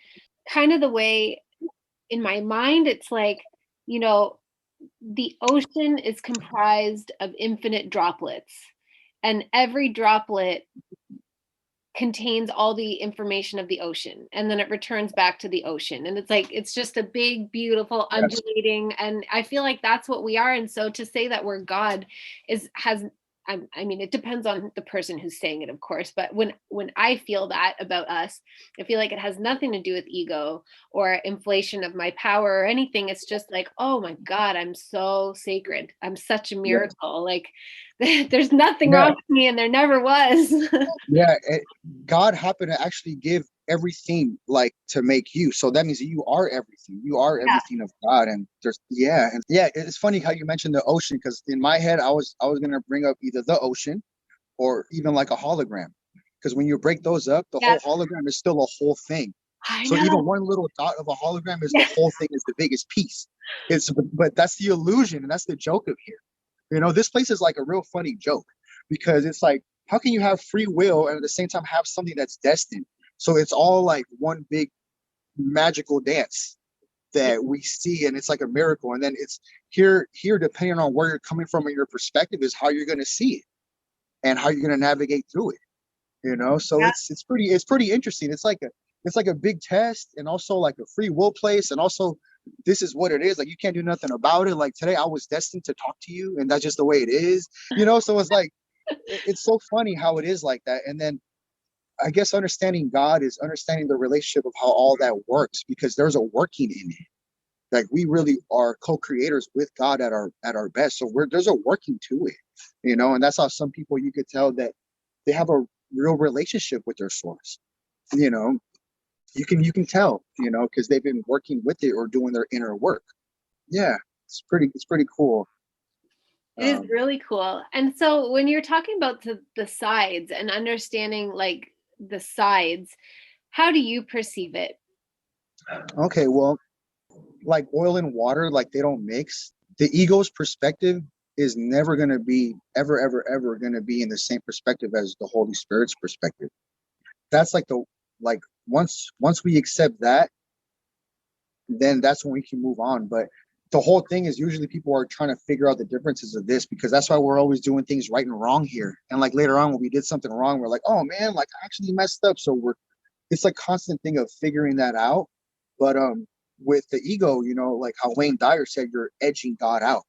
kind of the way in my mind, it's like, the ocean is comprised of infinite droplets, and every droplet contains all the information of the ocean, and then it returns back to the ocean, and it's just a big, beautiful, undulating. Yes. And I feel like that's what we are. And so to say that we're God I mean, it depends on the person who's saying it, of course, but when I feel that about us, I feel like it has nothing to do with ego or inflation of my power or anything. It's just like, oh my God, I'm so sacred. I'm such a miracle. Yeah. Like there's nothing wrong with me, and there never was. Yeah. God happened to actually give everything like to make you. So that means that you are everything. You are everything of God. And it's funny how you mentioned the ocean, because in my head, I was going to bring up either the ocean or even like a hologram. Because when you break those up, the whole hologram is still a whole thing. So even one little dot of a hologram is the whole thing, is the biggest piece. But that's the illusion, and that's the joke of here. This place is like a real funny joke, because it's like, how can you have free will and at the same time have something that's destined? So it's all like one big magical dance that we see, and it's like a miracle. And then it's here, depending on where you're coming from and your perspective, is how you're going to see it and how you're going to navigate through it. So it's pretty interesting. It's like it's like a big test, and also like a free will place, and also this is what it is. Like you can't do nothing about it. Like today I was destined to talk to you, and that's just the way it is, you know. So it's like it's so funny how it is like that. And then I guess understanding God is understanding the relationship of how all that works, because there's a working in it. Like we really are co-creators with God at our best. So there's a working to it, you know. And that's how some people, you could tell that they have a real relationship with their source, you know. You can tell, you know, because they've been working with it or doing their inner work. Yeah, it's pretty cool. It is really cool. And so when you're talking about the sides and understanding like the sides, how do you perceive it? Okay, well, like oil and water, like they don't mix. The ego's perspective is never going to be ever going to be in the same perspective as the Holy Spirit's perspective. That's like the like once we accept that, then that's when we can move on. But the whole thing is usually people are trying to figure out the differences of this, because that's why we're always doing things right and wrong here. And like later on when we did something wrong, we're like, oh man, like I actually messed up. So it's like constant thing of figuring that out. But with the ego, you know, like how Wayne Dyer said, you're edging God out.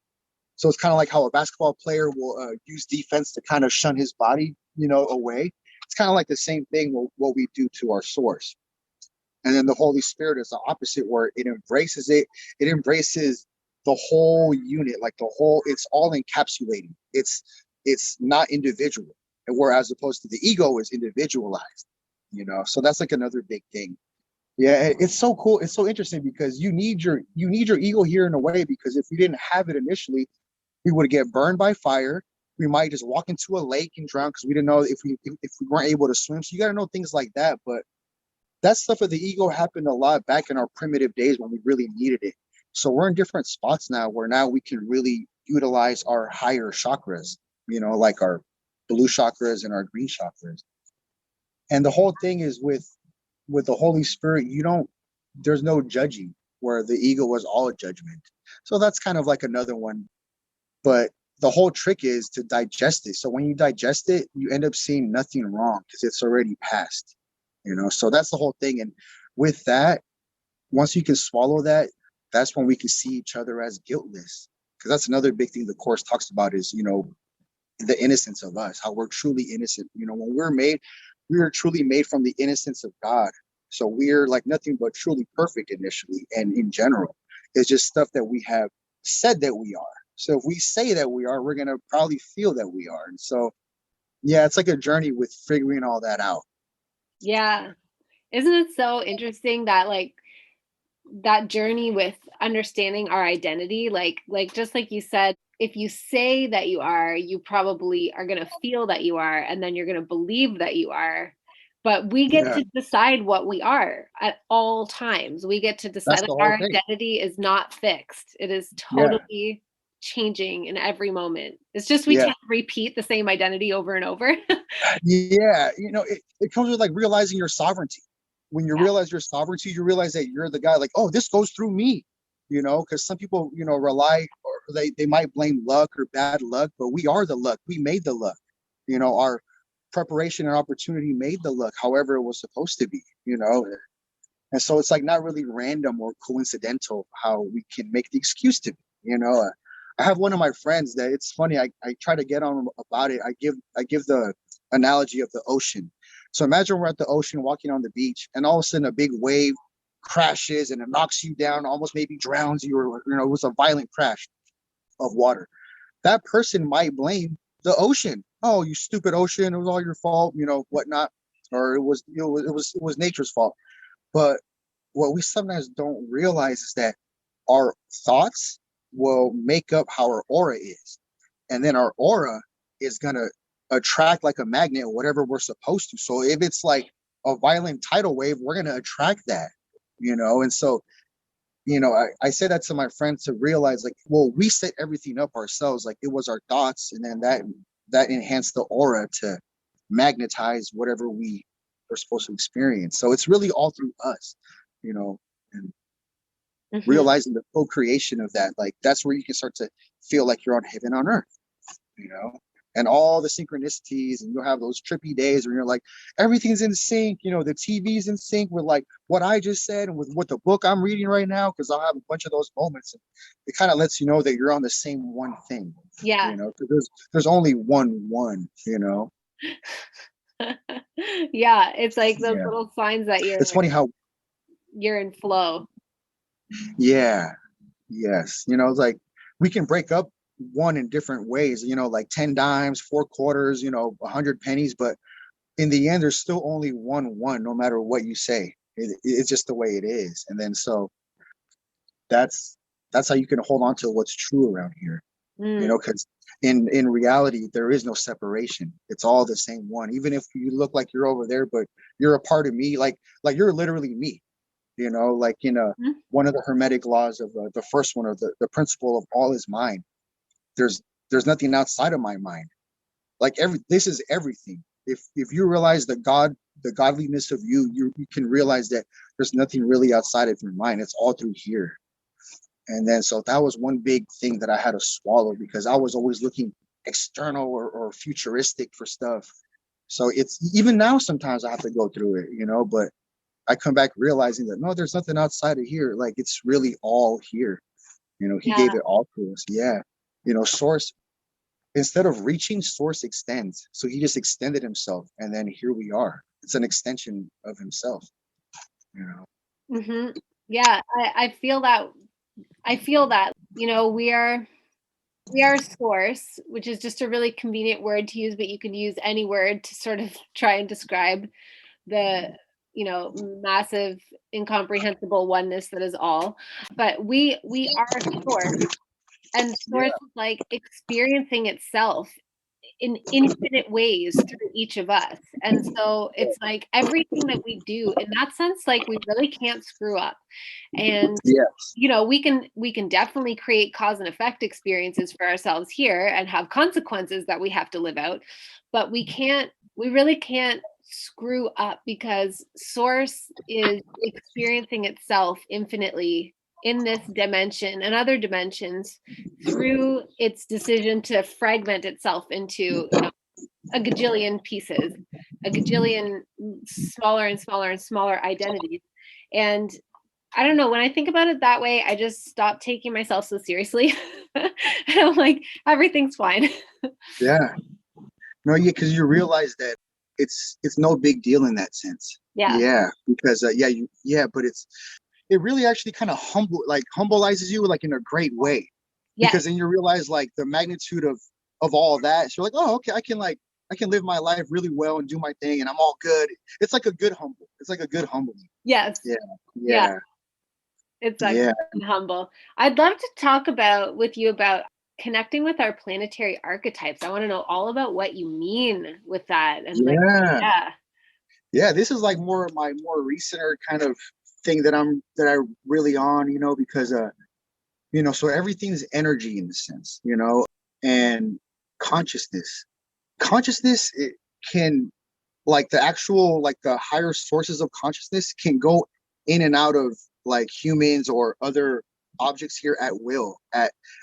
So it's kind of like how a basketball player will use defense to kind of shun his body, you know, away. It's kind of like the same thing what we do to our source. And then the Holy Spirit is the opposite, where it embraces it. It embraces the whole unit, like the whole, it's all encapsulating. It's not individual. And whereas opposed to the ego is individualized, you know. So that's like another big thing. Yeah, it's so cool. It's so interesting because you need your ego here in a way, because if we didn't have it initially, we would get burned by fire. We might just walk into a lake and drown because we didn't know if we weren't able to swim. So you got to know things like that. But that stuff of the ego happened a lot back in our primitive days when we really needed it. So we're in different spots now where now we can really utilize our higher chakras, you know, like our blue chakras and our green chakras. And the whole thing is with the Holy Spirit, there's no judging, where the ego was all judgment. So that's kind of like another one. But the whole trick is to digest it. So when you digest it, you end up seeing nothing wrong because it's already passed, you know. So that's the whole thing. And with that, once you can swallow that, that's when we can see each other as guiltless. Because that's another big thing the course talks about is, you know, the innocence of us, how we're truly innocent. You know, when we're made, we are truly made from the innocence of God. So we're like nothing but truly perfect initially and in general. It's just stuff that we have said that we are. So if we say that we are, we're gonna probably feel that we are. And so yeah, it's like a journey with figuring all that out. Yeah. Isn't it so interesting that like that journey with understanding our identity, like just like you said, if you say that you are, you probably are going to feel that you are, and then you're going to believe that you are. But we get Yeah, to decide what we are at all times. We get to decide that's that the whole our thing. identity is not fixed. It is Yeah, totally changing in every moment. It's just we yeah, can't repeat the same identity over and over. yeah. You know, it comes with like realizing your sovereignty. When you Yeah. realize your sovereignty, you realize that you're the guy, like, oh, this goes through me, you know, because some people, you know, rely, or they might blame luck or bad luck, but we are the luck. We made the luck. You know, our preparation and opportunity made the luck however it was supposed to be, you know. And so it's like not really random or coincidental how we can make the excuse to be, you know. I have one of my friends that, it's funny, I try to get on about it. I give the analogy of the ocean. So imagine we're at the ocean walking on the beach, and all of a sudden a big wave crashes and it knocks you down, almost maybe drowns you, or you know, it was a violent crash of water. That person might blame the ocean. Oh, you stupid ocean, it was all your fault, you know, whatnot. Or it was nature's fault. But what we sometimes don't realize is that our thoughts will make up how our aura is. And then our aura is going to attract like a magnet whatever we're supposed to. So if it's like a violent tidal wave, we're going to attract that, you know? And so, you know, I say that to my friends to realize like, well, we set everything up ourselves. Like it was our thoughts. And then that enhanced the aura to magnetize whatever we were supposed to experience. So it's really all through us, you know, and Mhm. realizing the co-creation of that, like that's where you can start to feel like you're on heaven on earth, you know. and all the synchronicities, and you'll have those trippy days where you're like, everything's in sync, the TV's in sync with like what I just said and with what the book I'm reading right now, because I'll have a bunch of those moments, and it kind of lets you know that you're on the same one thing. Yeah. 'cause there's only one. Yeah, it's like those Yeah. little signs that It's funny how you're in flow. yeah. Yes. It's like we can break up one in different ways, like 10 dimes, 4 quarters, 100 pennies, but in the end, there's still only one, no matter what you say. It's just the way it is. And then so that's how you can hold on to what's true around here, because in reality, there is no separation. It's all the same one. Even if you look like you're over there, but you're a part of me, like you're literally me. Like one of the hermetic laws of the first one, or the principle of all is mind. There's nothing outside of my mind. Like this is everything. If you realize the godliness of you can realize that there's nothing really outside of your mind. It's all through here. And then so that was one big thing that I had to swallow, because I was always looking external or futuristic for stuff. So it's even now sometimes I have to go through it, but I come back realizing that no, there's nothing outside of here. Like it's really all here. He gave it all to us. Yeah. Source, instead of reaching, source extends. So he just extended himself, and then here we are. It's an extension of himself. Yeah, I feel that. We are source, which is just a really convenient word to use, but you can use any word to sort of try and describe the massive incomprehensible oneness that is all. But we are source, and source is like experiencing itself in infinite ways through each of us. And so it's like everything that we do in that sense, like we really can't screw up. And Yes. we can definitely create cause and effect experiences for ourselves here and have consequences that we have to live out, but we really can't screw up, because source is experiencing itself infinitely in this dimension and other dimensions through its decision to fragment itself into a gajillion pieces, a gajillion smaller and smaller and smaller identities. And I don't know, when I think about it that way, I just stop taking myself so seriously. And I'm like, everything's fine. Yeah. No, yeah, because you realize that it's no big deal in that sense. Yeah. Yeah, because but it really actually kind of humbleizes you, like in a great way. Yeah. Because then you realize like the magnitude of all that. So you're like, oh, okay, I can live my life really well and do my thing, and I'm all good. It's like a good humble. It's like a good humbling. Yes. Yeah. It's like humble. I'd love to talk with you about connecting with our planetary archetypes. I want to know all about what you mean with that. And this is like my more recent kind of thing that I really on, because so everything's energy in the sense, and consciousness. It can, like the actual, like the higher sources of consciousness can go in and out of like humans or other objects here at will,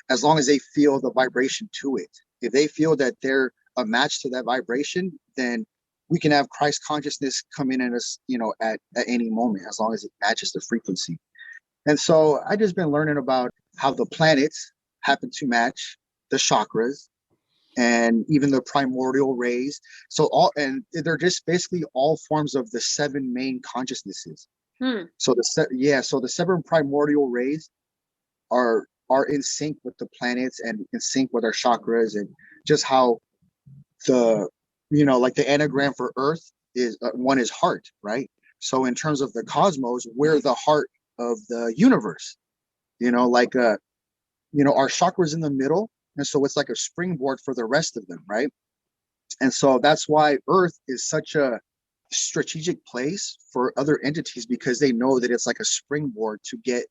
as long as they feel the vibration to it. If they feel that they're a match to that vibration, then we can have Christ consciousness come in at us, at any moment, as long as it matches the frequency. And so I just been learning about how the planets happen to match the chakras and even the primordial rays. And they're just basically all forms of the 7 main consciousnesses. So the 7 primordial rays are in sync with the planets and in sync with our chakras, and just how like the anagram for Earth is one is heart, right? So in terms of the cosmos, we're the heart of the universe. Our chakras in the middle, and so it's like a springboard for the rest of them, right? And so that's why Earth is such a strategic place for other entities, because they know that it's like a springboard to get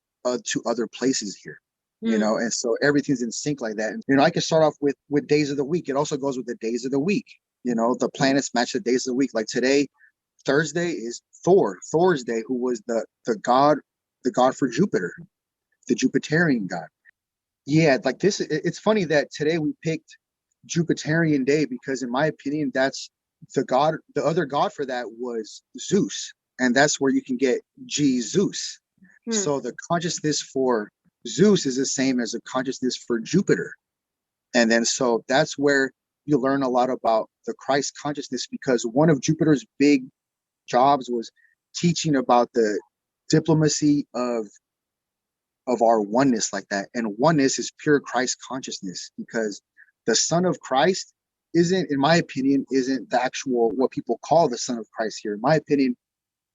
to other places here. And so everything's in sync like that. And I can start off with days of the week. It also goes with the days of the week. The planets match the days of the week. Like today, Thursday, is Thor's day, who was the god for Jupiter, the Jupiterian god. Yeah, like this. It's funny that today we picked Jupiterian day because, in my opinion, that's the god. The other god for that was Zeus, and that's where you can get Jesus. Hmm. So the consciousness for Zeus is the same as the consciousness for Jupiter. And then so that's where you learn a lot about the Christ consciousness, because one of Jupiter's big jobs was teaching about the diplomacy of our oneness like that. And oneness is pure Christ consciousness, because the Son of Christ isn't, in my opinion, isn't the actual what people call the Son of Christ here. In my opinion,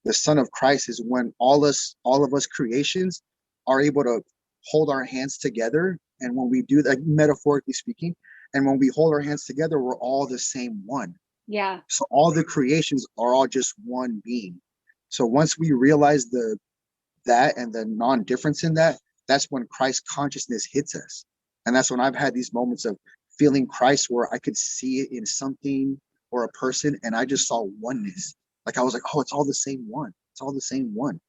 the Son of Christ is when all of us creations are able to hold our hands together. And when we do that, metaphorically speaking, and when we hold our hands together, we're all the same one. Yeah. So all the creations are all just one being. So once we realize that and the non-difference in that, that's when Christ consciousness hits us. And that's when I've had these moments of feeling Christ where I could see it in something or a person, and I just saw oneness. Like I was like, oh, it's all the same one. It's all the same one.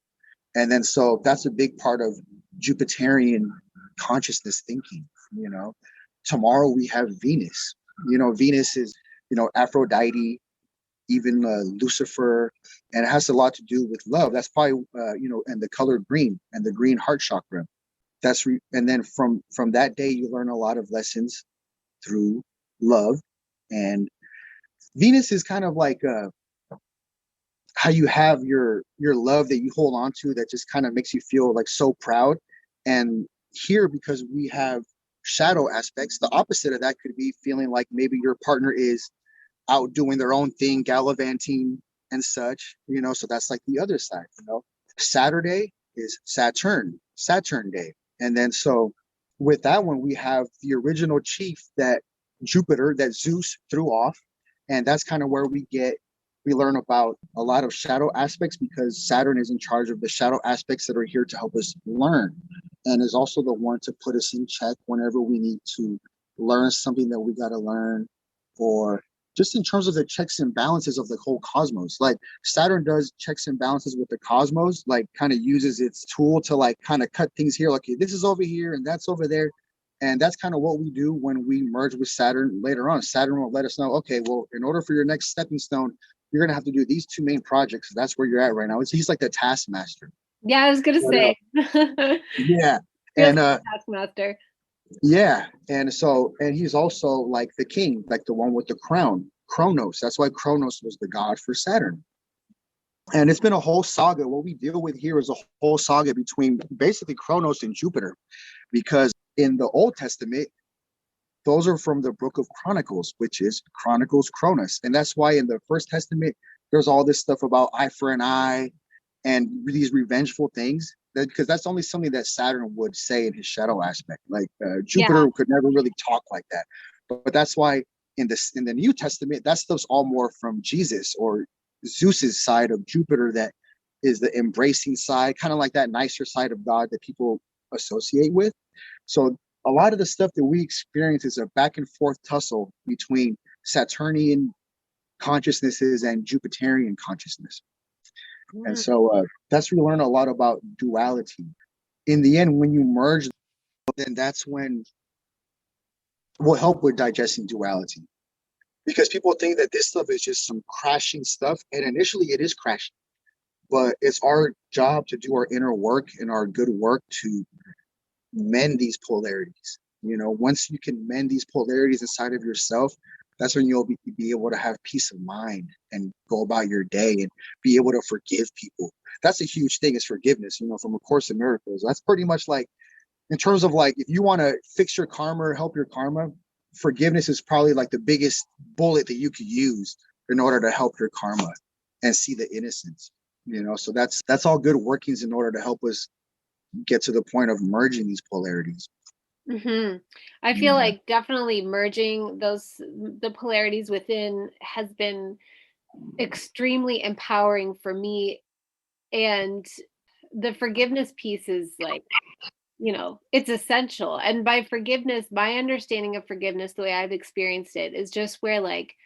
And then so that's a big part of Jupiterian consciousness thinking. You know, tomorrow we have Venus. You know, Venus is, you know, Aphrodite, even Lucifer, and it has a lot to do with love. That's probably you know, and the color green and the green heart chakra. And then from that day you learn a lot of lessons through love. And Venus is kind of like how you have your love that you hold on to that just kind of makes you feel like so proud. And here, because we have shadow aspects, the opposite of that could be feeling like maybe your partner is out doing their own thing, gallivanting and such, you know. So that's like the other side, you know. Saturday is Saturn day. And then so with that one, we have the original chief that Jupiter, that Zeus threw off. And that's kind of where we learn about a lot of shadow aspects, because Saturn is in charge of the shadow aspects that are here to help us learn, and is also the one to put us in check whenever we need to learn something that we got to learn, or just in terms of the checks and balances of the whole cosmos. Like Saturn does checks and balances with the cosmos, like kind of uses its tool to like kind of cut things here, like, okay, this is over here and that's over there. And that's kind of what we do when we merge with Saturn later on. Saturn will let us know, okay, well, in order for your next stepping stone, you're going to have to do these two main projects. That's where you're at right now. He's like the taskmaster. Yeah, I was gonna But, say. yeah. Just And taskmaster. yeah. And he's also like the king, like the one with the crown, Kronos. That's why Kronos was the god for Saturn. And it's been a whole saga. What we deal with here is a whole saga between basically Kronos and Jupiter, because in the Old Testament, those are from the book of Chronicles, which is Chronicles Cronus. And that's why in the First Testament, there's all this stuff about eye for an eye and these revengeful things, because that's only something that Saturn would say in his shadow aspect. Like Yeah. Jupiter could never really talk like that. But that's why in the New Testament, that stuff's all more from Jesus or Zeus's side of Jupiter, that is the embracing side, kind of like that nicer side of God that people associate with. So a lot of the stuff that we experience is a back and forth tussle between Saturnian consciousnesses and Jupiterian consciousness. And Mm. so that's where you learn a lot about duality. In the end, when you merge, then that's when will help with digesting duality. Because people think that this stuff is just some crashing stuff. And initially it is crashing. But it's our job to do our inner work and our good work to mend these polarities. You know, once you can mend these polarities inside of yourself, that's when you'll be able to have peace of mind and go about your day and be able to forgive people. That's a huge thing, is forgiveness, you know, from A Course in Miracles. That's pretty much like, in terms of like, if you want to fix your karma or help your karma, forgiveness is probably like the biggest bullet that you could use in order to help your karma and see the innocence. You know, so that's all good workings in order to help us get to the point of merging these polarities. Hmm. I feel Yeah. like definitely merging the polarities within has been extremely empowering for me. And the forgiveness piece is like, it's essential. And by forgiveness, my understanding of forgiveness, the way I've experienced it, is just where like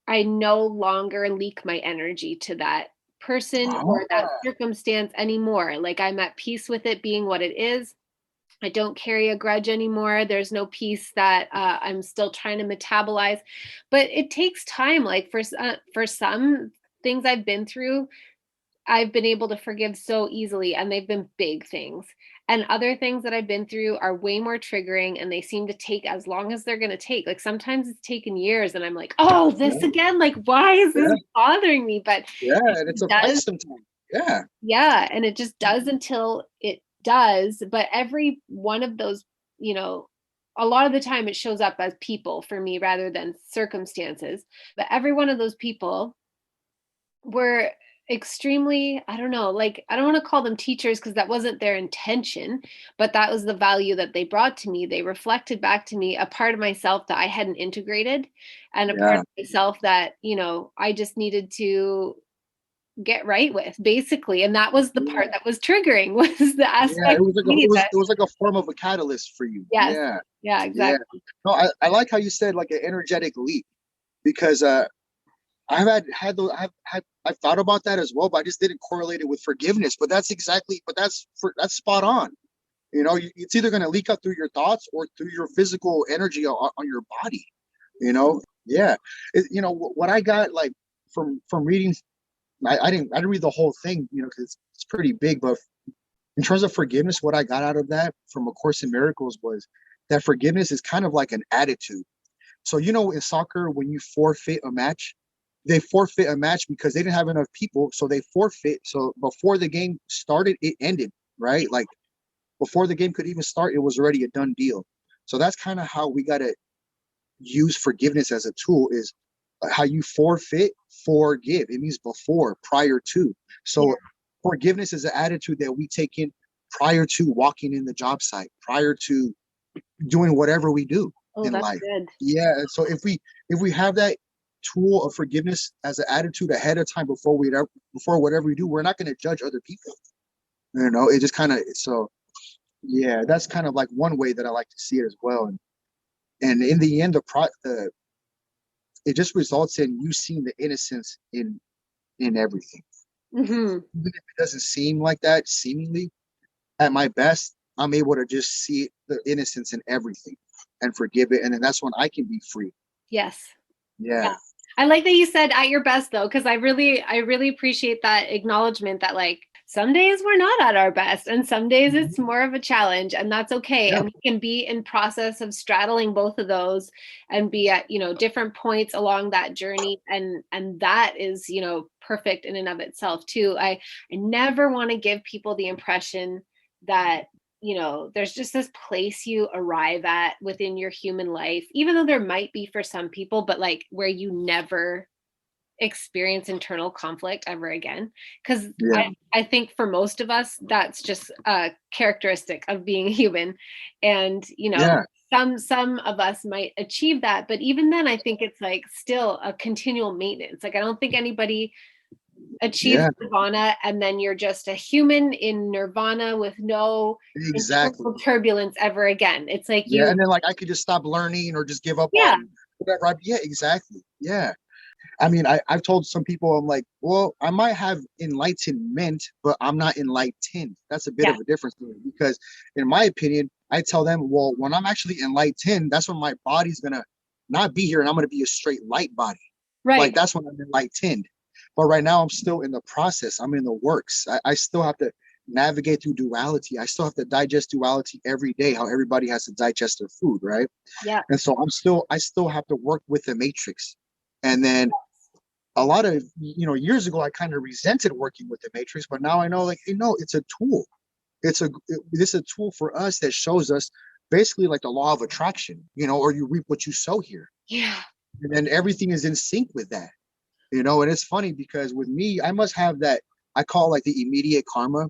I no longer leak my energy to that person or that Oh, circumstance anymore. Like I'm at peace with it being what it is. I don't carry a grudge anymore. There's no peace that I'm still trying to metabolize, but it takes time. Like for some things I've been through, I've been able to forgive so easily, and they've been big things. And other things that I've been through are way more triggering, and they seem to take as long as they're going to take. Like sometimes it's taken years, and I'm like, oh, this Yeah, again? Like, why is this yeah, bothering me? But yeah. it And it's a fight does. sometimes. Yeah, Yeah, and it just does until it does, but every one of those, you know, a lot of the time it shows up as people for me rather than circumstances, but every one of those people were extremely, I don't know, like I don't want to call them teachers because that wasn't their intention, but that was the value that they brought to me. They reflected back to me a part of myself that I hadn't integrated, and a part yeah, of myself that, I just needed to get right with, basically. And that was the part yeah. that was triggering, was the Yeah, aspect it was of like me that, it was like a form of a catalyst for you. yes, Yeah, yeah, yeah. exactly. No, I like how you said like an energetic leap because I've thought about that as well, but I just didn't correlate it with forgiveness. But that's spot on. It's either going to leak out through your thoughts or through your physical energy on your body. Yeah. What I got like from reading, I didn't read the whole thing, because it's pretty big. But in terms of forgiveness, what I got out of that from A Course in Miracles was that forgiveness is kind of like an attitude. So, in soccer, when you forfeit a match, they forfeit a match because they didn't have enough people. So they forfeit. So before the game started, it ended, right? Like before the game could even start, it was already a done deal. So that's kind of how we got to use forgiveness as a tool, is how you forfeit, forgive. It means before, prior to. Yeah. So forgiveness is an attitude that we take in prior to walking in the job site, prior to doing whatever we do Oh, in that's life. good. Yeah. So if we have that tool of forgiveness as an attitude ahead of time before whatever we do, we're not going to judge other people. It just kind of, so yeah, that's kind of like one way that I like to see it as well. And in the end, it just results in you seeing the innocence in everything. Hmm. Even if it doesn't seem like that, seemingly, at my best, I'm able to just see the innocence in everything and forgive it. And then that's when I can be free. Yes. Yeah. Yeah. I like that you said at your best though, because I really appreciate that acknowledgement that like some days we're not at our best and some days it's more of a challenge, and that's okay. Yeah. And we can be in process of straddling both of those and be at, different points along that journey. And that is, perfect in and of itself too. I never want to give people the impression that there's just this place you arrive at within your human life, even though there might be for some people, but like where you never experience internal conflict ever again. Because Yeah. I think for most of us, that's just a characteristic of being human. And, Yeah. some of us might achieve that. But even then, I think it's like still a continual maintenance. Like I don't think anybody achieves Yeah. nirvana and then you're just a human in nirvana with no Exactly. internal turbulence ever again. It's like Yeah. you, And then like I could just stop learning or just give up yeah, on whatever. Yeah, exactly. Yeah. I mean, I've told some people, I'm like, well, I might have enlightenment, but I'm not enlightened. That's a bit yeah, of a difference because, in my opinion, I tell them, well, when I'm actually enlightened, that's when my body's gonna not be here, and I'm gonna be a straight light body. Like right. that's when I'm enlightened. But right now, I'm still in the process. I'm in the works. I still have to navigate through duality. I still have to digest duality every day. How everybody has to digest their food, right? Yeah. And so I still have to work with the matrix. And then a lot of years ago I kind of resented working with the matrix, but now I know, like, it's a tool. It's a tool for us that shows us basically like the law of attraction, or you reap what you sow here. Yeah. And then everything is in sync with that. And it's funny because with me, I must have that, I call like the immediate karma,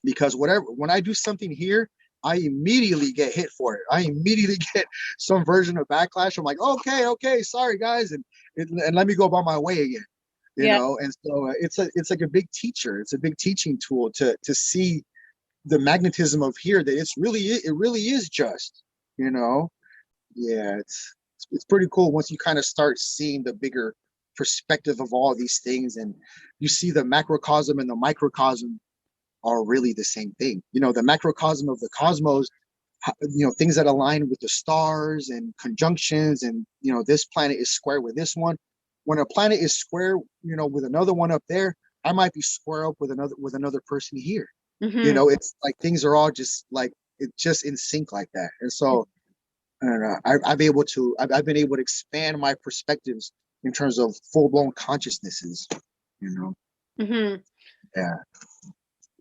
because when I do something here, I immediately get hit for it. I immediately get some version of backlash. I'm like, okay, sorry guys, and let me go about my way again. Yeah. And so it's like a big teacher. It's a big teaching tool to see the magnetism of here, that it really is just. you know yeah, it's pretty cool once you kind of start seeing the bigger perspective of all these things, and you see the macrocosm and the microcosm are really the same thing. The macrocosm of the cosmos things that align with the stars and conjunctions, and this planet is square with this one. When a planet is square, with another one up there, I might be square up with another person here. Mm-hmm. It's like things are all just like it's just in sync like that. And so I don't know, I've been able to expand my perspectives in terms of full-blown consciousnesses, you know. Mm-hmm. Yeah.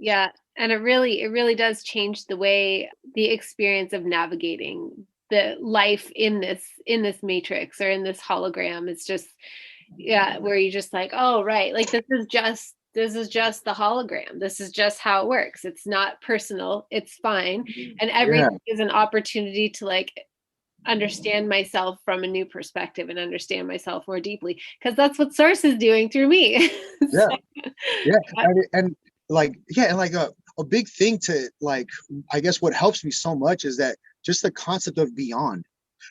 Yeah, and it really does change the way the experience of navigating the life in this matrix or in this hologram. It's just, yeah, where you're just like, oh right, like this is just the hologram. This is just how it works. It's not personal. It's fine. And Yeah. everything is an opportunity to like understand myself from a new perspective and understand myself more deeply, because that's what source is doing through me. Yeah. So, Yeah. yeah, And like, yeah, and like a big thing to like, I guess what helps me so much is that just the concept of beyond,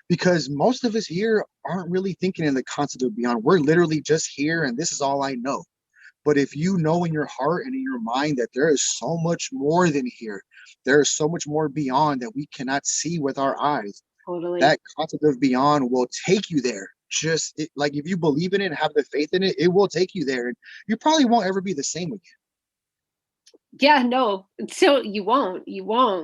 because most of us here aren't really thinking in the concept of beyond. We're literally just here and this is all I know. But if you know in your heart and in your mind that there is so much more than here, there is so much more beyond that we cannot see with our eyes, totally. that concept of beyond will take you there. Like if you believe in it and have the faith in it, it will take you there. And you probably won't ever be the same again. Yeah, no. So you won't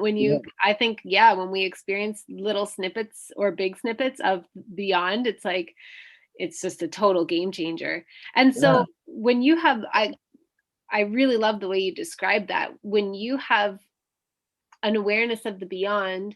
when Yeah. I think, yeah, when we experience little snippets or big snippets of beyond, it's like it's just a total game changer. And Yeah. so when you have I really love the way you describe that. When you have an awareness of the beyond,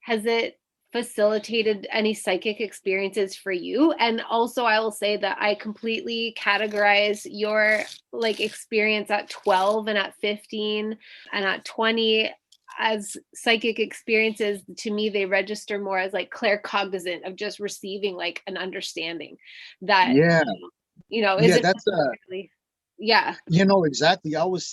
has it facilitated any psychic experiences for you? And also I will say that I completely categorize your like experience at 12 and at 15 and at 20 as psychic experiences. To me, they register more as like claircognizant of just receiving like an understanding that Yeah. Yeah. isn't That's necessarily, yeah. exactly. I was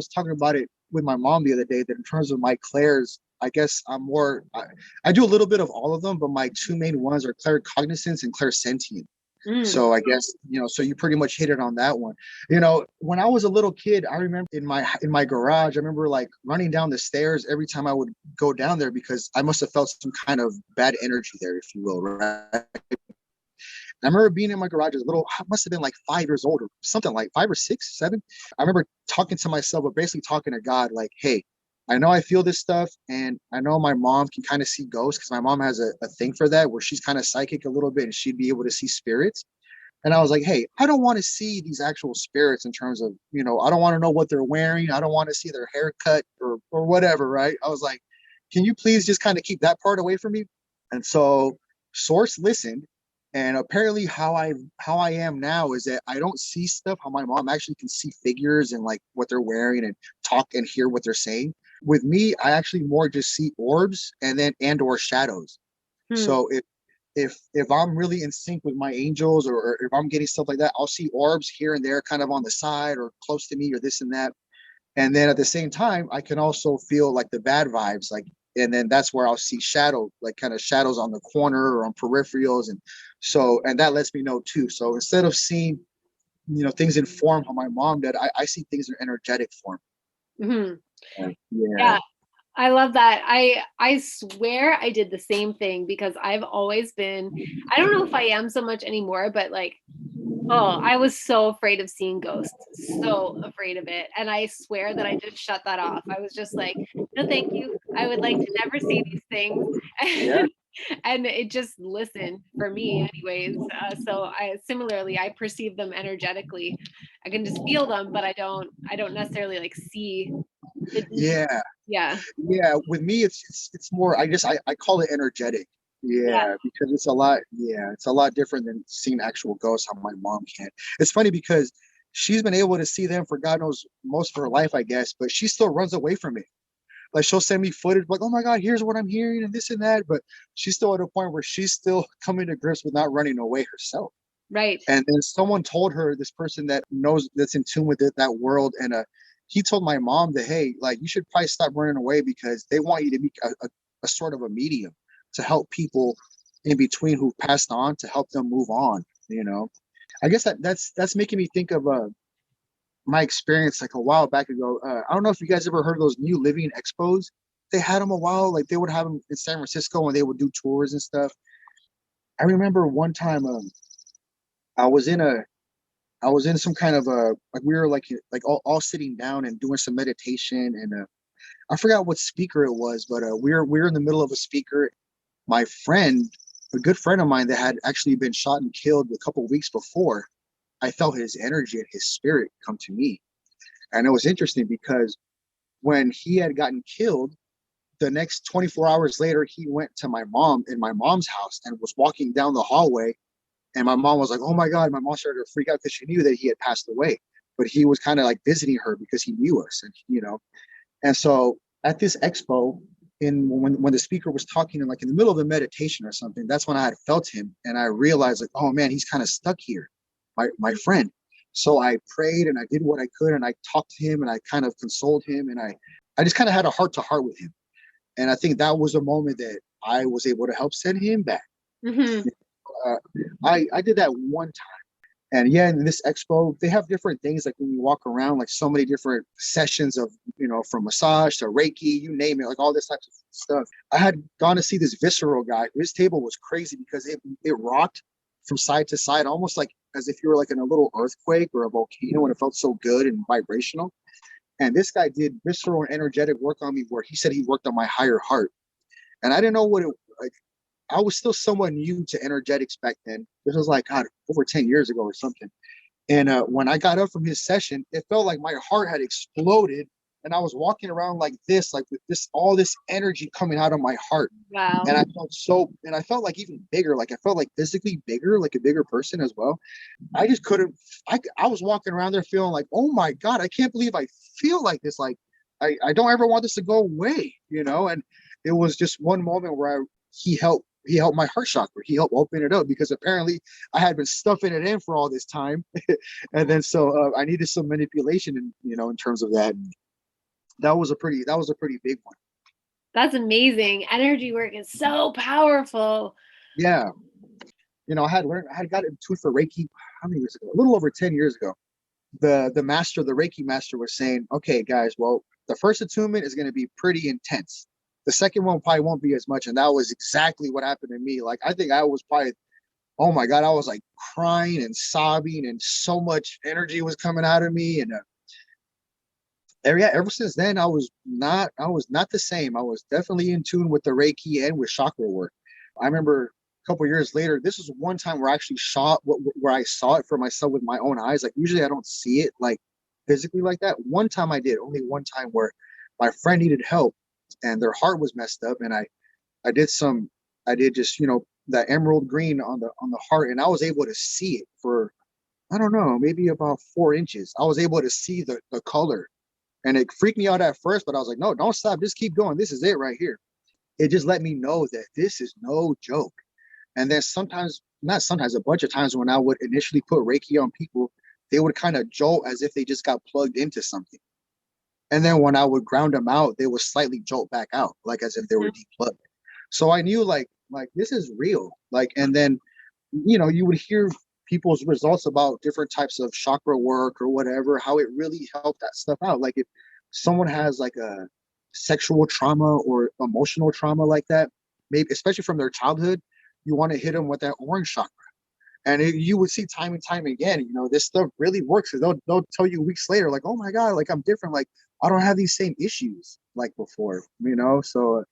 talking about it with my mom the other day that in terms of my clairs, I guess I do a little bit of all of them, but my two main ones are claircognizance and clairsentient. Mm. So I guess, so you pretty much hit it on that one. When I was a little kid, I remember in my garage, I remember like running down the stairs every time I would go down there because I must have felt some kind of bad energy there, if you will, right? I remember being in my garage as a little, I must have been like 5 years old or something, like 5 or 6, 7. I remember talking to myself, but basically talking to God, like, hey, I know I feel this stuff, and I know my mom can kind of see ghosts because my mom has a thing for that where she's kind of psychic a little bit and she'd be able to see spirits. And I was like, hey, I don't want to see these actual spirits in terms of, I don't want to know what they're wearing. I don't want to see their haircut or whatever, right? I was like, can you please just kind of keep that part away from me? And so Source listened. And apparently how I am now is that I don't see stuff how my mom actually can see figures and like what they're wearing and talk and hear what they're saying. With me, I actually more just see orbs and or shadows. Hmm. So if I'm really in sync with my angels, or if I'm getting stuff like that, I'll see orbs here and there kind of on the side or close to me or this and that. And then at the same time, I can also feel like the bad vibes, like, and then that's where I'll see shadow, like kind of shadows on the corner or on peripherals. And that lets me know too. So instead of seeing, things in form how my mom did, I see things in energetic form. Mhm. Yeah. Yeah, I love that. I swear I did the same thing because I've always been, I don't know if I am so much anymore, but like, oh, I was so afraid of seeing ghosts, so afraid of it. And I swear that I just shut that off. I was just like, no, thank you. I would like to never see these things. Yeah. And it just listened for me anyways. So I perceive them energetically. I can just feel them, but I don't necessarily like see the details. Yeah. Yeah. Yeah. With me, it's more, I call it energetic. Yeah. Yeah, because it's a lot different than seeing actual ghosts how my mom can. It's funny because she's been able to see them for God knows most of her life, I guess, but she still runs away from it. Like she'll send me footage like, oh my God, here's what I'm hearing and this and that. But she's still at a point where she's still coming to grips with not running away herself. Right. And then someone told her, this person that knows, that's in tune with that world, and he told my mom that, hey, like you should probably stop running away because they want you to be a sort of a medium to help people in between who passed on, to help them move on. I guess that's making me think of my experience like a while back ago. I don't know if you guys ever heard of those New Living Expos. they had them a while. Like they would have them in San Francisco and they would do tours and stuff. I remember one time I was in a I was in some kind of a like we were like all sitting down and doing some meditation and I forgot what speaker it was, but we were in the middle of a speaker. My friend, a good friend of mine that had actually been shot and killed a couple of weeks before, I felt his energy and his spirit come to me. And it was interesting because when he had gotten killed, the next 24 hours later, he went to my mom in my mom's house and was walking down the hallway. And my mom was like, oh my God, my mom started to freak out because she knew that he had passed away. But he was kind of like visiting her because he knew us. And, and so at this expo, when the speaker was talking in like in the middle of a meditation or something, that's when I had felt him. And I realized like, oh man, he's kind of stuck here, my friend. So I prayed and I did what I could and I talked to him and I kind of consoled him and I just kind of had a heart to heart with him. And I think that was a moment that I was able to help send him back. Mm-hmm. I did that one time. And yeah, in this expo, they have different things like when you walk around, like so many different sessions of, from massage to Reiki, you name it, like all this types of stuff. I had gone to see this visceral guy. His table was crazy because it rocked from side to side, almost like as if you were like in a little earthquake or a volcano, and it felt so good and vibrational. And this guy did visceral and energetic work on me where he said he worked on my higher heart. And I didn't know what it like. I was still somewhat new to energetics back then. This was like, God, over 10 years ago or something. And when I got up from his session, it felt like my heart had exploded. And I was walking around like this, like with all this energy coming out of my heart. Wow. And I felt like even bigger, like I felt like physically bigger, like a bigger person as well. I just couldn't, I was walking around there feeling like, oh my God, I can't believe I feel like this. Like, I don't ever want this to go away, and it was just one moment where he helped my heart chakra. He helped open it up because apparently I had been stuffing it in for all this time. And then so I needed some manipulation in terms of that. And that was a pretty big one. That's amazing. Energy work is so powerful. Yeah. I had got in tune for Reiki how many years ago? A little over 10 years ago. The Reiki master was saying, okay, guys, well, the first attunement is going to be pretty intense. The second one probably won't be as much. And that was exactly what happened to me. Like, I think I was probably, oh my God, I was like crying and sobbing and so much energy was coming out of me. And ever since then, I was not the same. I was definitely in tune with the Reiki and with chakra work. I remember a couple of years later, this was one time where I actually where I saw it for myself with my own eyes. Like usually I don't see it like physically like that. One time I did, only one time, where my friend needed help and their heart was messed up. And I did just, that emerald green on the heart. And I was able to see it for, I don't know, maybe about 4 inches. I was able to see the color. And it freaked me out at first, but I was like, no, don't stop. Just keep going. This is it right here. It just let me know that this is no joke. And then a bunch of times when I would initially put Reiki on people, they would kind of jolt as if they just got plugged into something. And then when I would ground them out, they would slightly jolt back out, like as if they were deplugged. So I knew like this is real. Like, and then, you would hear people's results about different types of chakra work or whatever, how it really helped that stuff out. Like if someone has like a sexual trauma or emotional trauma like that, maybe especially from their childhood, you want to hit them with that orange chakra. And you would see time and time again, this stuff really works. They'll tell you weeks later, like, oh my God, like I'm different. Like I don't have these same issues like before, So,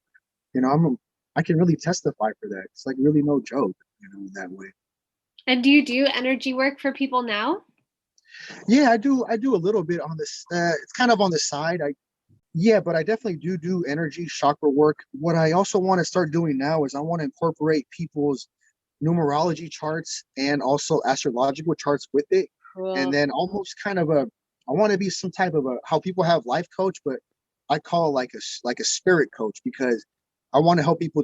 I can really testify for that. It's like really no joke, in that way. And do you do energy work for people now? Yeah, I do a little bit on this. It's kind of on the side. But I definitely do energy chakra work. What I also want to start doing now is I want to incorporate people's numerology charts and also astrological charts with it. Cool. And then almost kind of I want to be some type of how people have life coach, but I call it like a spirit coach, because I want to help people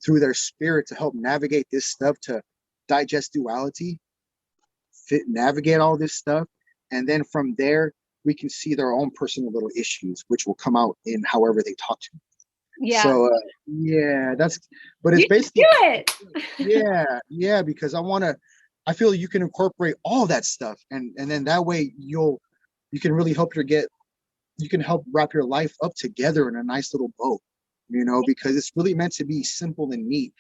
through their spirit to help navigate this stuff, to digest duality, navigate all this stuff. And then from there, we can see their own personal little issues, which will come out in however they talk to me. Yeah. So but it's basically do it. yeah, because I feel you can incorporate all that stuff, and then that way you can really you can help wrap your life up together in a nice little bow. because it's really meant to be simple and neat.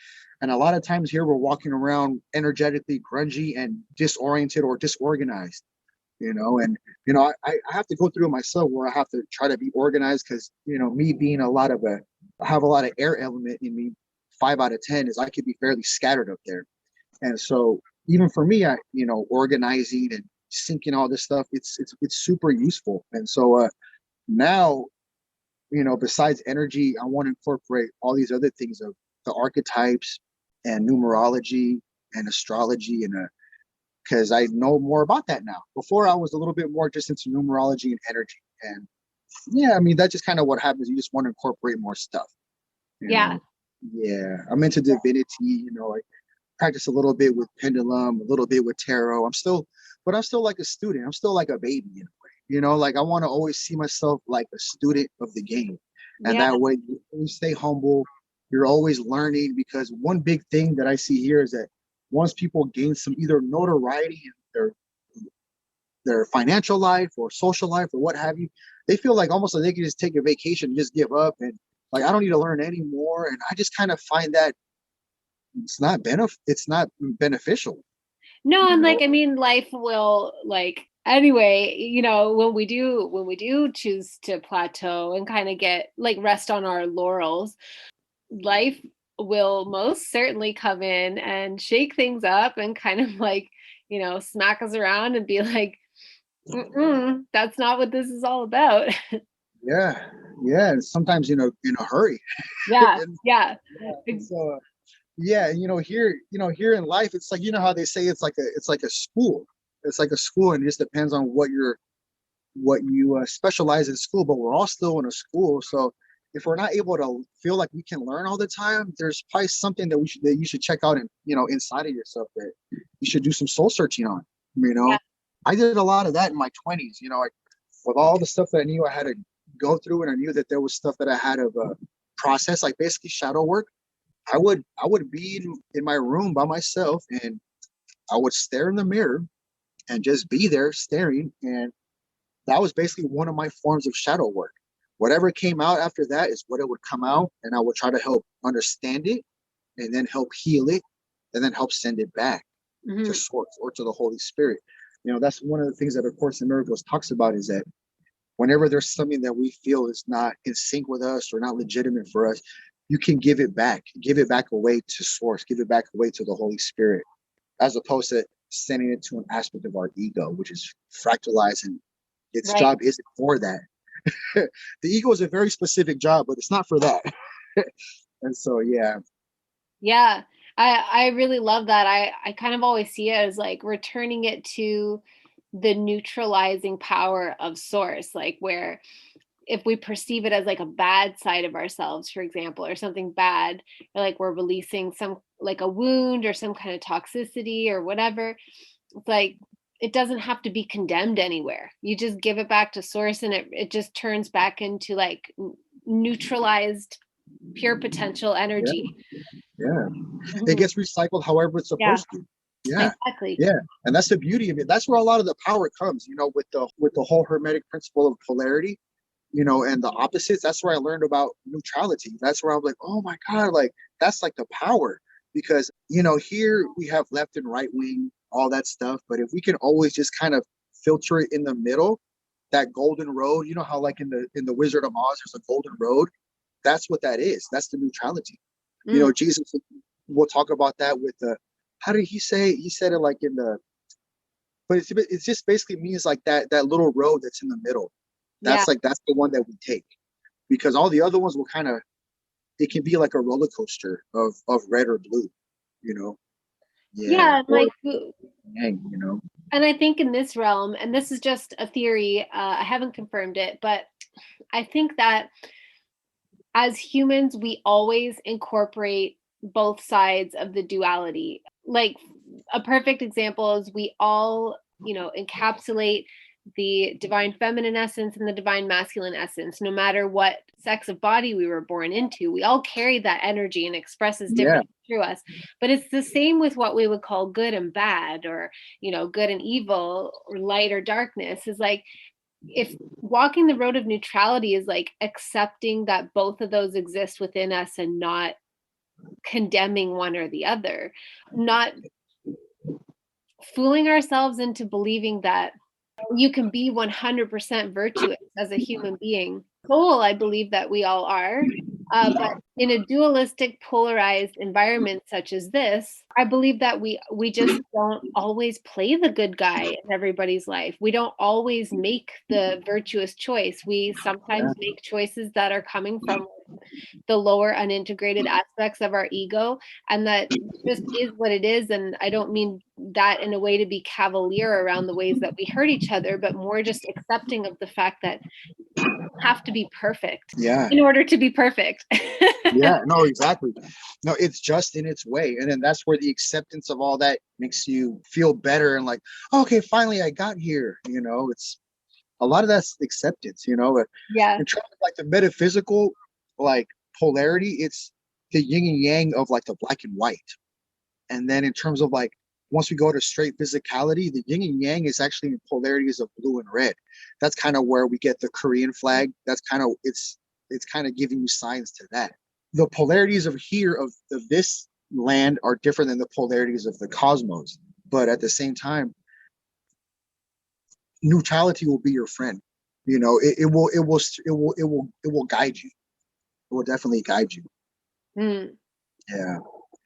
And a lot of times here we're walking around energetically grungy and disoriented or disorganized, and I have to go through it myself where I have to try to be organized because me being I have a lot of air element in me. 5 out of 10 is I could be fairly scattered up there. And so even for me, organizing and syncing all this stuff, it's super useful. And so now, besides energy, I want to incorporate all these other things of the archetypes and numerology and astrology, and because I know more about that now. Before I was a little bit more just into numerology and energy. And yeah, I mean, that's just kind of what happens. You just want to incorporate more stuff. Yeah. Yeah. I'm into divinity, I practice a little bit with pendulum, a little bit with tarot. But I'm still like a student. I'm still like a baby in a way, like I want to always see myself like a student of the game. And Yeah. that way you stay humble. You're always learning, because one big thing that I see here is that once people gain some either notoriety in their financial life or social life or what have you, they feel like almost like they can just take a vacation and just give up, and like I don't need to learn anymore. And I just kind of find that it's not beneficial. No, and like, I mean, life will like anyway, when we do choose to plateau and kind of get like rest on our laurels, life will most certainly come in and shake things up and kind of like, smack us around and be like, that's not what this is all about. Yeah, yeah, and sometimes in a hurry. Yeah, and, yeah. and so yeah, and here in life, it's like how they say it's like a school. It's like a school, and it just depends on what you specialize in school. But we're all still in a school, so if we're not able to feel like we can learn all the time, there's probably something that you should check out and inside of yourself that you should do some soul searching on. Yeah. I did a lot of that in my 20s. With all the stuff that I knew I had to go through, and I knew that there was stuff that I had to process, like basically shadow work. I would be in my room by myself, and I would stare in the mirror and just be there staring. And that was basically one of my forms of shadow work. Whatever came out after that is what it would come out, and I would try to help understand it, and then help heal it, and then help send it back to source or to the Holy Spirit. That's one of the things that A Course in Miracles talks about, is that whenever there's something that we feel is not in sync with us or not legitimate for us, you can give it back away to source, give it back away to the Holy Spirit, as opposed to sending it to an aspect of our ego, which is fractalized, and its job isn't for that. The ego is a very specific job, but it's not for that. And so, yeah. Yeah. I really love that. I kind of always see it as like returning it to the neutralizing power of source, like where if we perceive it as like a bad side of ourselves, for example, or something bad, or like we're releasing some like a wound or some kind of toxicity or whatever, it's like it doesn't have to be condemned anywhere. You just give it back to source, and it just turns back into like neutralized pure potential energy. Yeah. It gets recycled however it's supposed to. Yeah. Exactly. Yeah. And that's the beauty of it. That's where a lot of the power comes, with the whole hermetic principle of polarity, and the opposites. That's where I learned about neutrality. That's where I'm like, oh my God, like that's like the power. Because, here we have left and right wing, all that stuff. But if we can always just kind of filter it in the middle, that golden road, how like in the Wizard of Oz, there's a golden road. That's what that is. That's the neutrality. Jesus will talk about that with how did he say? He said it like but it's just basically means like that little road that's in the middle. Yeah. That's the one that we take, because all the other ones will kind of, it can be like a roller coaster of red or blue, Yeah, or like yang, and I think in this realm, and this is just a theory, I haven't confirmed it, but I think that as humans, we always incorporate both sides of the duality. Like a perfect example is we all, encapsulate the divine feminine essence and the divine masculine essence, no matter what sex of body we were born into. We all carry that energy and expresses differently through us. But it's the same with what we would call good and bad, or, good and evil, or light or darkness. Is like if walking the road of neutrality is like accepting that both of those exist within us and not condemning one or the other, not fooling ourselves into believing that you can be 100% virtuous as a human being. Soul, I believe that we all are. But in a dualistic, polarized environment such as this, I believe that we just don't always play the good guy in everybody's life. We don't always make the virtuous choice. We sometimes make choices that are coming from the lower unintegrated aspects of our ego, and that just is what it is. And I don't mean that in a way to be cavalier around the ways that we hurt each other, but more just accepting of the fact that you don't have to be perfect in order to be perfect. Yeah, no, exactly. No, it's just in its way. And then that's where the acceptance of all that makes you feel better and like, okay, finally I got here. It's a lot of that's acceptance, Yeah. in terms of like the metaphysical, like polarity, it's the yin and yang of like the black and white. And then in terms of like, once we go to straight physicality, the yin and yang is actually in polarities of blue and red. That's kind of where we get the Korean flag. That's kind of, it's kind of giving you signs to that. The polarities of here of this land are different than the polarities of the cosmos. But at the same time, neutrality will be your friend. It will guide you. It will definitely guide you. Yeah.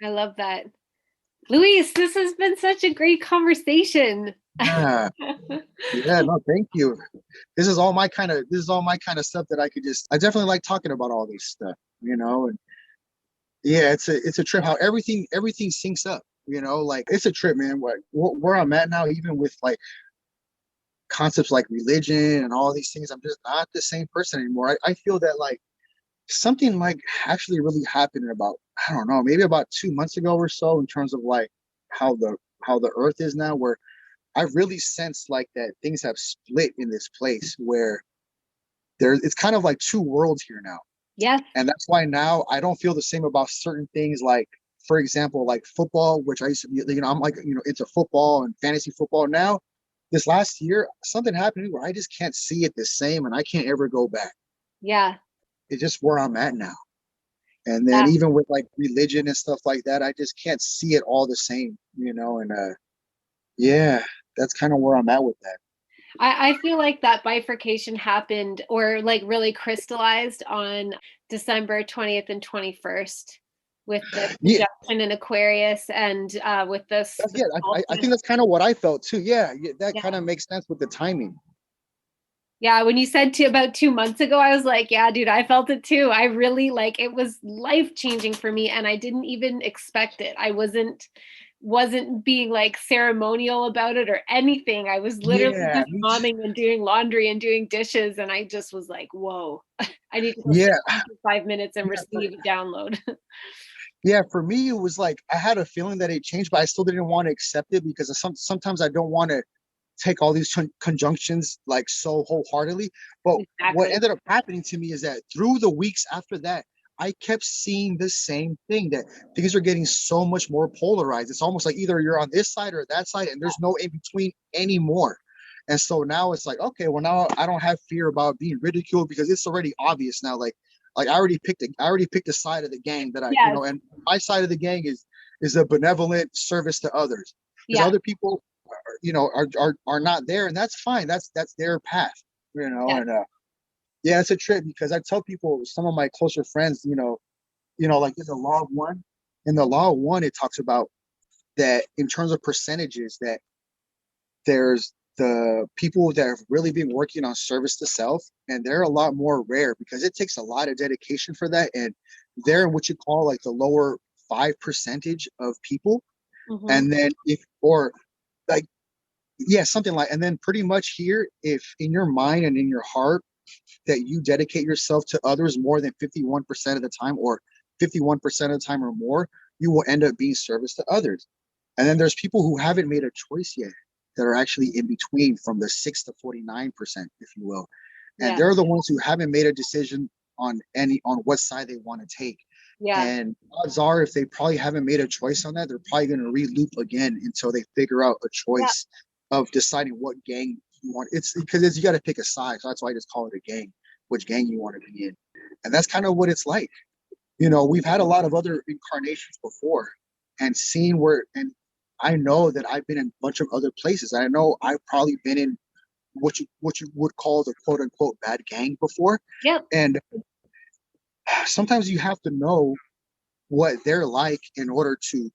I love that. Luis, this has been such a great conversation. Yeah. Yeah, no, thank you. This is all my kind of stuff that I definitely like talking about all this stuff, and yeah, it's a trip how everything syncs up, like it's a trip, man. Where I'm at now, even with like concepts like religion and all these things, I'm just not the same person anymore. I feel that like something like actually really happened about, I don't know, maybe about 2 months ago or so, in terms of like how the earth is now, where I really sense like that things have split in this place where it's kind of like two worlds here now. Yes. And that's why now I don't feel the same about certain things, like, for example, like football, which I used to be, I'm like, into football and fantasy football. Now, this last year, something happened where I just can't see it the same and I can't ever go back. Yeah. It's just where I'm at now. And then even with like religion and stuff like that, I just can't see it all the same, and yeah, that's kind of where I'm at with that. I feel like that bifurcation happened or like really crystallized on December 20th and 21st with the Yeah, conjunction in Aquarius and with this. yeah, I think that's kind of what I felt too. Yeah, that Yeah. kind of makes sense with the timing. Yeah, when you said about 2 months ago, I was like, yeah, dude, I felt it too. I really like it was life changing for me, and I didn't even expect it. I wasn't being like ceremonial about it or anything. I was literally Yeah, just momming and doing laundry and doing dishes, and I just was like, whoa, I need to go sit yeah, down for 5 minutes and receive a download. yeah. For me, it was like I had a feeling that it changed, but I still didn't want to accept it because sometimes I don't want to take all these conjunctions like so wholeheartedly. But what Exactly. ended up happening to me is that through the weeks after that, I kept seeing the same thing, that things are getting so much more polarized. It's almost like either you're on this side or that side, and there's no in between anymore. And so now it's like, okay, well, now I don't have fear about being ridiculed because it's already obvious now. Like I already picked a side of the gang that Yes. and my side of the gang is a benevolent service to others, because Yeah. other people are not there, and that's fine. That's their path, Yeah. and yeah, it's a trip because I tell people, some of my closer friends, like in the law of one, it talks about that in terms of percentages, that there's the people that have really been working on service to self, and they're a lot more rare because it takes a lot of dedication for that, and they're what you call like the lower 5% of people. Mm-hmm. And then if or like, yeah, something like, and then pretty much here, if in your mind and in your heart that you dedicate yourself to others more than 51% of the time, or 51% of the time or more, you will end up being service to others. And then there's people who haven't made a choice yet, that are actually in between, from the 6 to 49%, if you will. And Yeah. they're the ones who haven't made a decision on what side they want to take. Yeah. And odds are, if they probably haven't made a choice on that, they're probably going to re-loop again until they figure out a Yeah. choice of deciding what gang it's because you got to pick a side. So that's why I just call it a gang, which gang you want to be in. And that's kind of what it's like. We've had a lot of other incarnations before and seen and I know that I've been in a bunch of other places. I know I've probably been in what you would call the quote unquote bad gang before. Yep. And sometimes you have to know what they're like in order to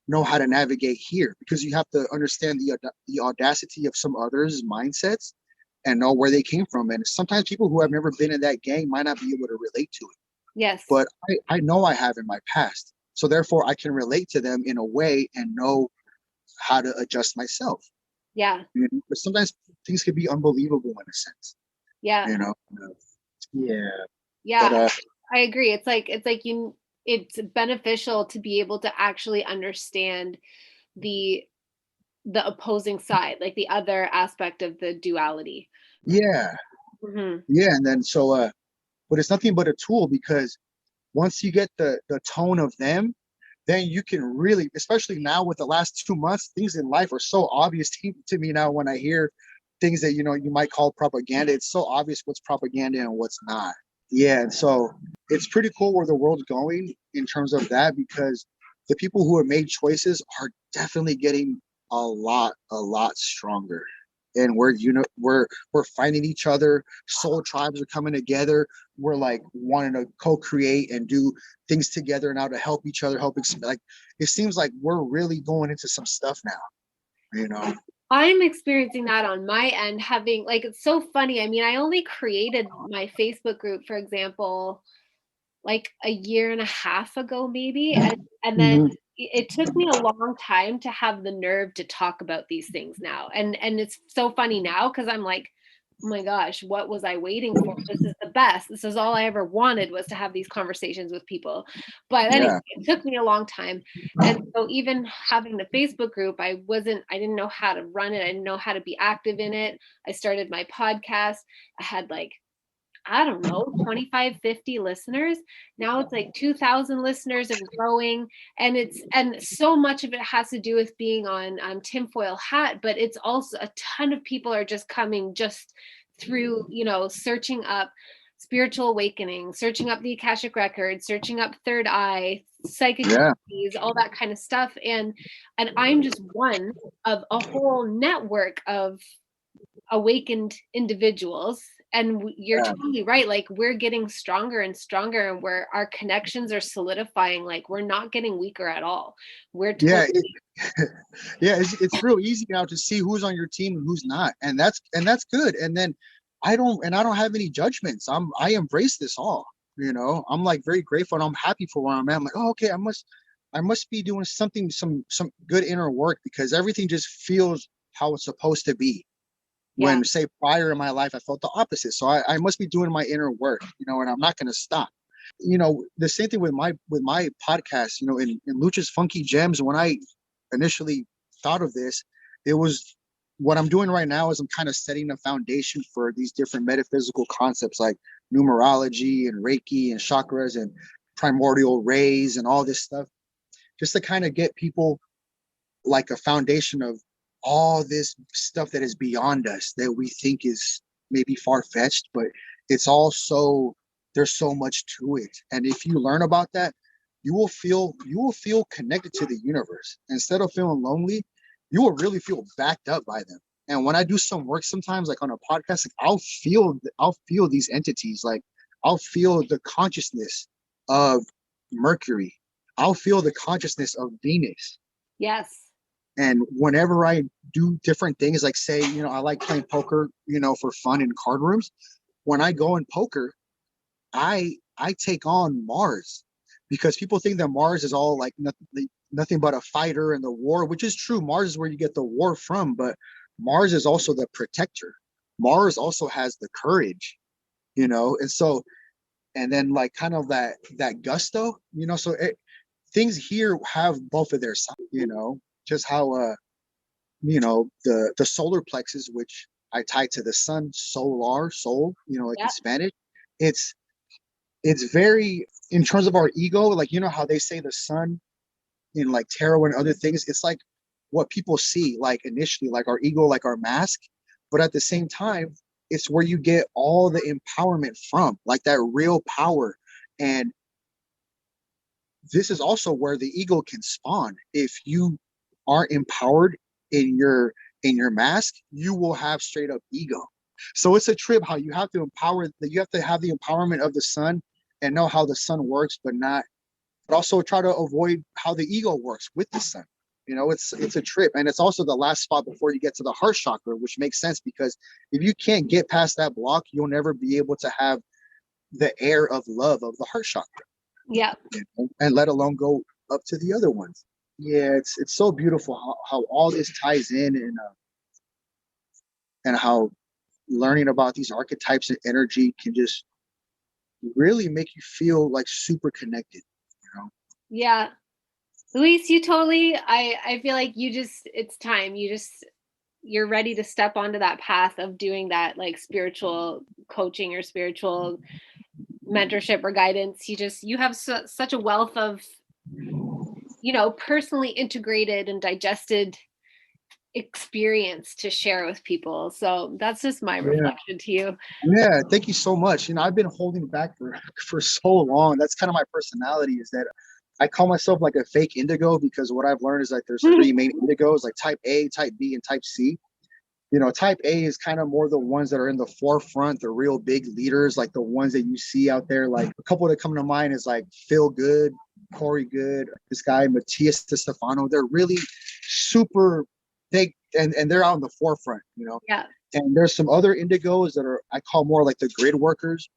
know how to navigate here, because you have to understand the audacity of some others' mindsets and know where they came from. And sometimes people who have never been in that gang might not be able to relate to it. Yes. But I know I have in my past. So therefore I can relate to them in a way and know how to adjust myself. Yeah. But sometimes things can be unbelievable in a sense. Yeah. Yeah. Yeah. But, I agree. It's beneficial to be able to actually understand the opposing side, like the other aspect of the duality. yeah. Mm-hmm. Yeah. And then but it's nothing but a tool, because once you get the tone of them, then you can really, especially now with the last 2 months, things in life are so obvious to me now when I hear things that, you might call propaganda. It's so obvious what's propaganda and what's not. Yeah. And so it's pretty cool where the world's going in terms of that, because the people who have made choices are definitely getting a lot stronger. And we're finding each other. Soul tribes are coming together. We're like wanting to co-create and do things together now to help each other, like it seems like we're really going into some stuff now. I'm experiencing that on my end, having like, it's so funny. I mean, I only created my Facebook group, for example, like a year and a half ago, maybe. And then Mm-hmm. it took me a long time to have the nerve to talk about these things now. And it's so funny now because I'm like, oh my gosh, what was I waiting for? This is the best. This is all I ever wanted, was to have these conversations with people. But anyway, Yeah. it took me a long time. And so even having the Facebook group, I didn't know how to run it. I didn't know how to be active in it. I started my podcast. I had like, I don't know, 25, 50 listeners. Now it's like 2,000 listeners and growing. And so much of it has to do with being on tinfoil hat, but it's also a ton of people are just coming just through, searching up spiritual awakening, searching up the Akashic records, searching up third eye, psychic abilities, all that kind of stuff. And I'm just one of a whole network of awakened individuals. And you're totally right, like we're getting stronger and stronger, and our connections are solidifying. Like we're not getting weaker at all. We're totally It's real easy now to see who's on your team and who's not, and that's good. And then I don't have any judgments. I embrace this all. I'm like very grateful and I'm happy for where I'm at. I'm like, oh, okay, I must be doing something, some good inner work, because everything just feels how it's supposed to be. When say prior in my life I felt the opposite, so I must be doing my inner work, and I'm not going to stop. The same thing with my podcast, in Lucha's Funky Gems. When I initially thought of this, it was what I'm doing right now is I'm kind of setting a foundation for these different metaphysical concepts like numerology and Reiki and chakras and primordial rays and all this stuff, just to kind of get people like a foundation of all this stuff that is beyond us that we think is maybe far-fetched, but it's also, there's so much to it. And if you learn about that, you will feel connected to the universe. Instead of feeling lonely, you will really feel backed up by them. And when I do some work sometimes, like on a podcast, like I'll feel these entities. Like I'll feel the consciousness of Mercury. I'll feel the consciousness of Venus. Yes. And whenever I do different things, like say, I like playing poker, for fun in card rooms. When I go in poker, I take on Mars, because people think that Mars is all like nothing but a fighter in the war, which is true. Mars is where you get the war from, but Mars is also the protector. Mars also has the courage, and so, and then like kind of that gusto, so things here have both of their sides, just how the solar plexus, which I tie to the sun, soul, like in Spanish. It's very, in terms of our ego, like how they say the sun in like tarot and other things, it's like what people see like initially, like our ego, like our mask. But at the same time, it's where you get all the empowerment from, like that real power. And this is also where the ego can spawn. If you aren't empowered in your mask, you will have straight up ego. So it's a trip how you have to you have to have the empowerment of the sun and know how the sun works, but also try to avoid how the ego works with the sun. It's a trip. And it's also the last spot before you get to the heart chakra, which makes sense because if you can't get past that block, you'll never be able to have the air of love of the heart chakra. Yeah. And let alone go up to the other ones. Yeah, it's so beautiful how all this ties in, and how learning about these archetypes and energy can just really make you feel like super connected, you know? Yeah. Luis, you totally, I feel like it's time. You're ready to step onto that path of doing that, like spiritual coaching or spiritual mentorship or guidance. You have such a wealth of, personally integrated and digested experience to share with people. So that's just my reflection to you. Yeah, thank you so much. I've been holding back for so long. That's kind of my personality, is that I call myself like a fake indigo, because what I've learned is like there's three main indigos, like type A, type B, and type C. Type A is kind of more the ones that are in the forefront, the real big leaders, like the ones that you see out there. Like a couple that come to mind is like Phil Good, Corey Good, this guy, Matthias Stefano. They're really super big, and they're out in the forefront. Yeah. And there's some other indigos that are, I call more like the grid workers.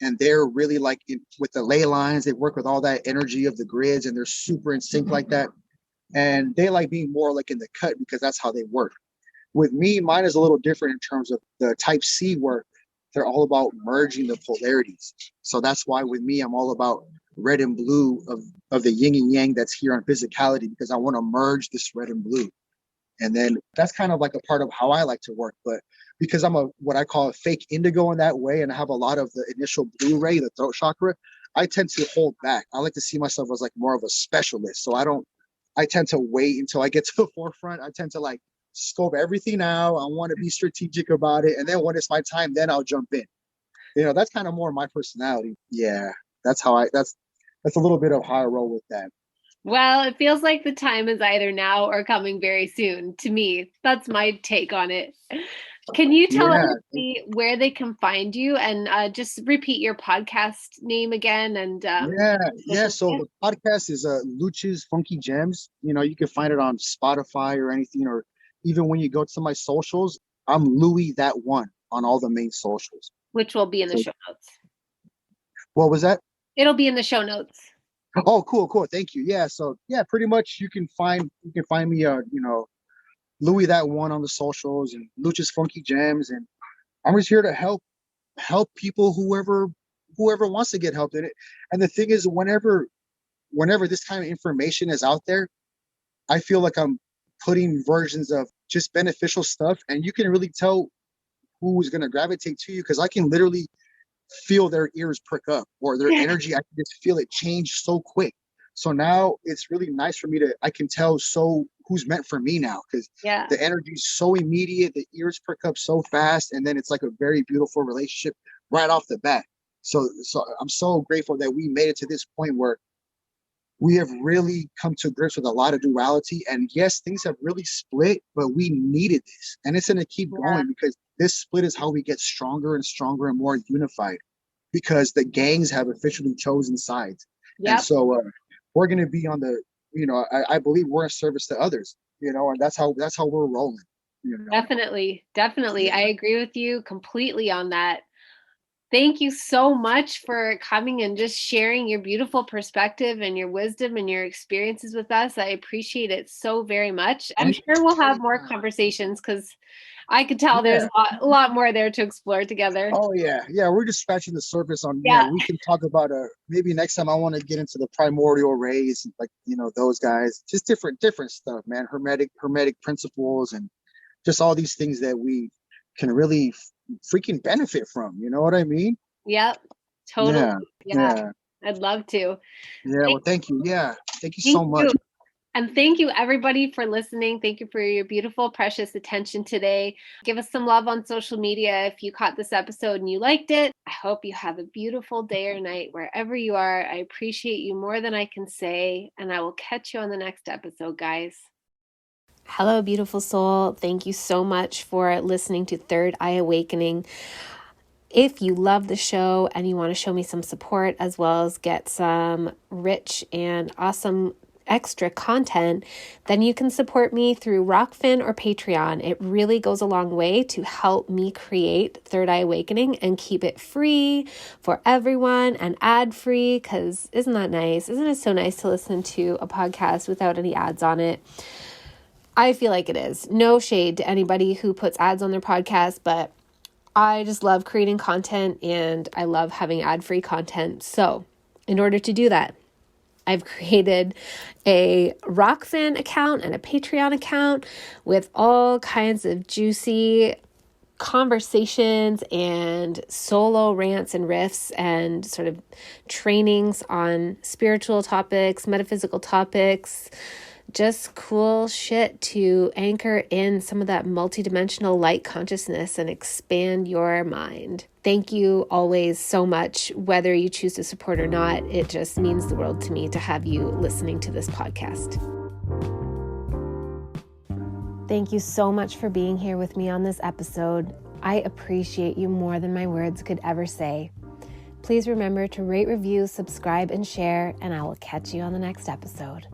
And they're really like with the ley lines, they work with all that energy of the grids, and they're super in sync like that. And they like being more like in the cut because that's how they work. With me, mine is a little different in terms of the type C, where they're all about merging the polarities. So that's why with me, I'm all about red and blue of the yin and yang that's here on physicality, because I want to merge this red and blue. And then that's kind of like a part of how I like to work. But because I'm what I call a fake indigo in that way, and I have a lot of the initial blue ray, the throat chakra, I tend to hold back. I like to see myself as like more of a specialist. So I tend to wait until I get to the forefront. I tend to like scope everything out. I want to be strategic about it. And then when it's my time, then I'll jump in. That's kind of more my personality. Yeah. That's a little bit of how I roll with that. Well, it feels like the time is either now or coming very soon to me. That's my take on it. Can you tell everybody where they can find you, and just repeat your podcast name again? And yeah. So the podcast is Luch's Funky Gems. You can find it on Spotify or anything, or even when you go to my socials, I'm Louis that one on all the main socials. Which will be in the show notes. What was that? It'll be in the show notes. Oh, cool. Thank you. Yeah. So yeah, pretty much you can find me, Louis that one on the socials, and Lucha's Funky Gems. And I'm just here to help people, whoever wants to get help in it. And the thing is, whenever this kind of information is out there, I feel like I'm putting versions of just beneficial stuff, and you can really tell who's going to gravitate to you, because I can literally feel their ears prick up, or their energy. I can just feel it change so quick. So now it's really nice for me I can tell who's meant for me now, because the energy is so immediate, the ears prick up so fast, and then it's like a very beautiful relationship right off the bat. So I'm so grateful that we made it to this point where we have really come to grips with a lot of duality. And yes, things have really split, but we needed this, and it's going to keep going, because this split is how we get stronger and stronger and more unified, because the gangs have officially chosen sides. And so we're going to be on the, I believe we're in service to others, and that's how we're rolling. Definitely. I agree with you completely on that. Thank you so much for coming and just sharing your beautiful perspective and your wisdom and your experiences with us. I appreciate it so very much. I'm sure we'll have more conversations, because I could tell there's a lot more there to explore together. Oh yeah. We're just scratching the surface on. We can talk about maybe next time I want to get into the primordial rays, like those guys, just different stuff, man. Hermetic principles, and just all these things that we can really freaking benefit from. You know what I mean? Yep. Totally. Yeah. I'd love to. Yeah. Well, thank you. Yeah. Thank you so much. And thank you, everybody, for listening. Thank you for your beautiful, precious attention today. Give us some love on social media if you caught this episode and you liked it. I hope you have a beautiful day or night wherever you are. I appreciate you more than I can say, and I will catch you on the next episode, guys. Hello, beautiful soul. Thank you so much for listening to Third Eye Awakening. If you love the show and you want to show me some support as well as get some rich and awesome extra content, then you can support me through Rockfin or Patreon. It really goes a long way to help me create Third Eye Awakening and keep it free for everyone and ad-free, because isn't that nice? Isn't it so nice to listen to a podcast without any ads on it? I feel like it is. No shade to anybody who puts ads on their podcast, but I just love creating content and I love having ad-free content. So in order to do that, I've created a Rockfin account and a Patreon account with all kinds of juicy conversations and solo rants and riffs and sort of trainings on spiritual topics, metaphysical topics, just cool shit to anchor in some of that multidimensional light consciousness and expand your mind. Thank you always so much, whether you choose to support or not. It just means the world to me to have you listening to this podcast. Thank you so much for being here with me on this episode. I appreciate you more than my words could ever say. Please remember to rate, review, subscribe, and share, and I will catch you on the next episode.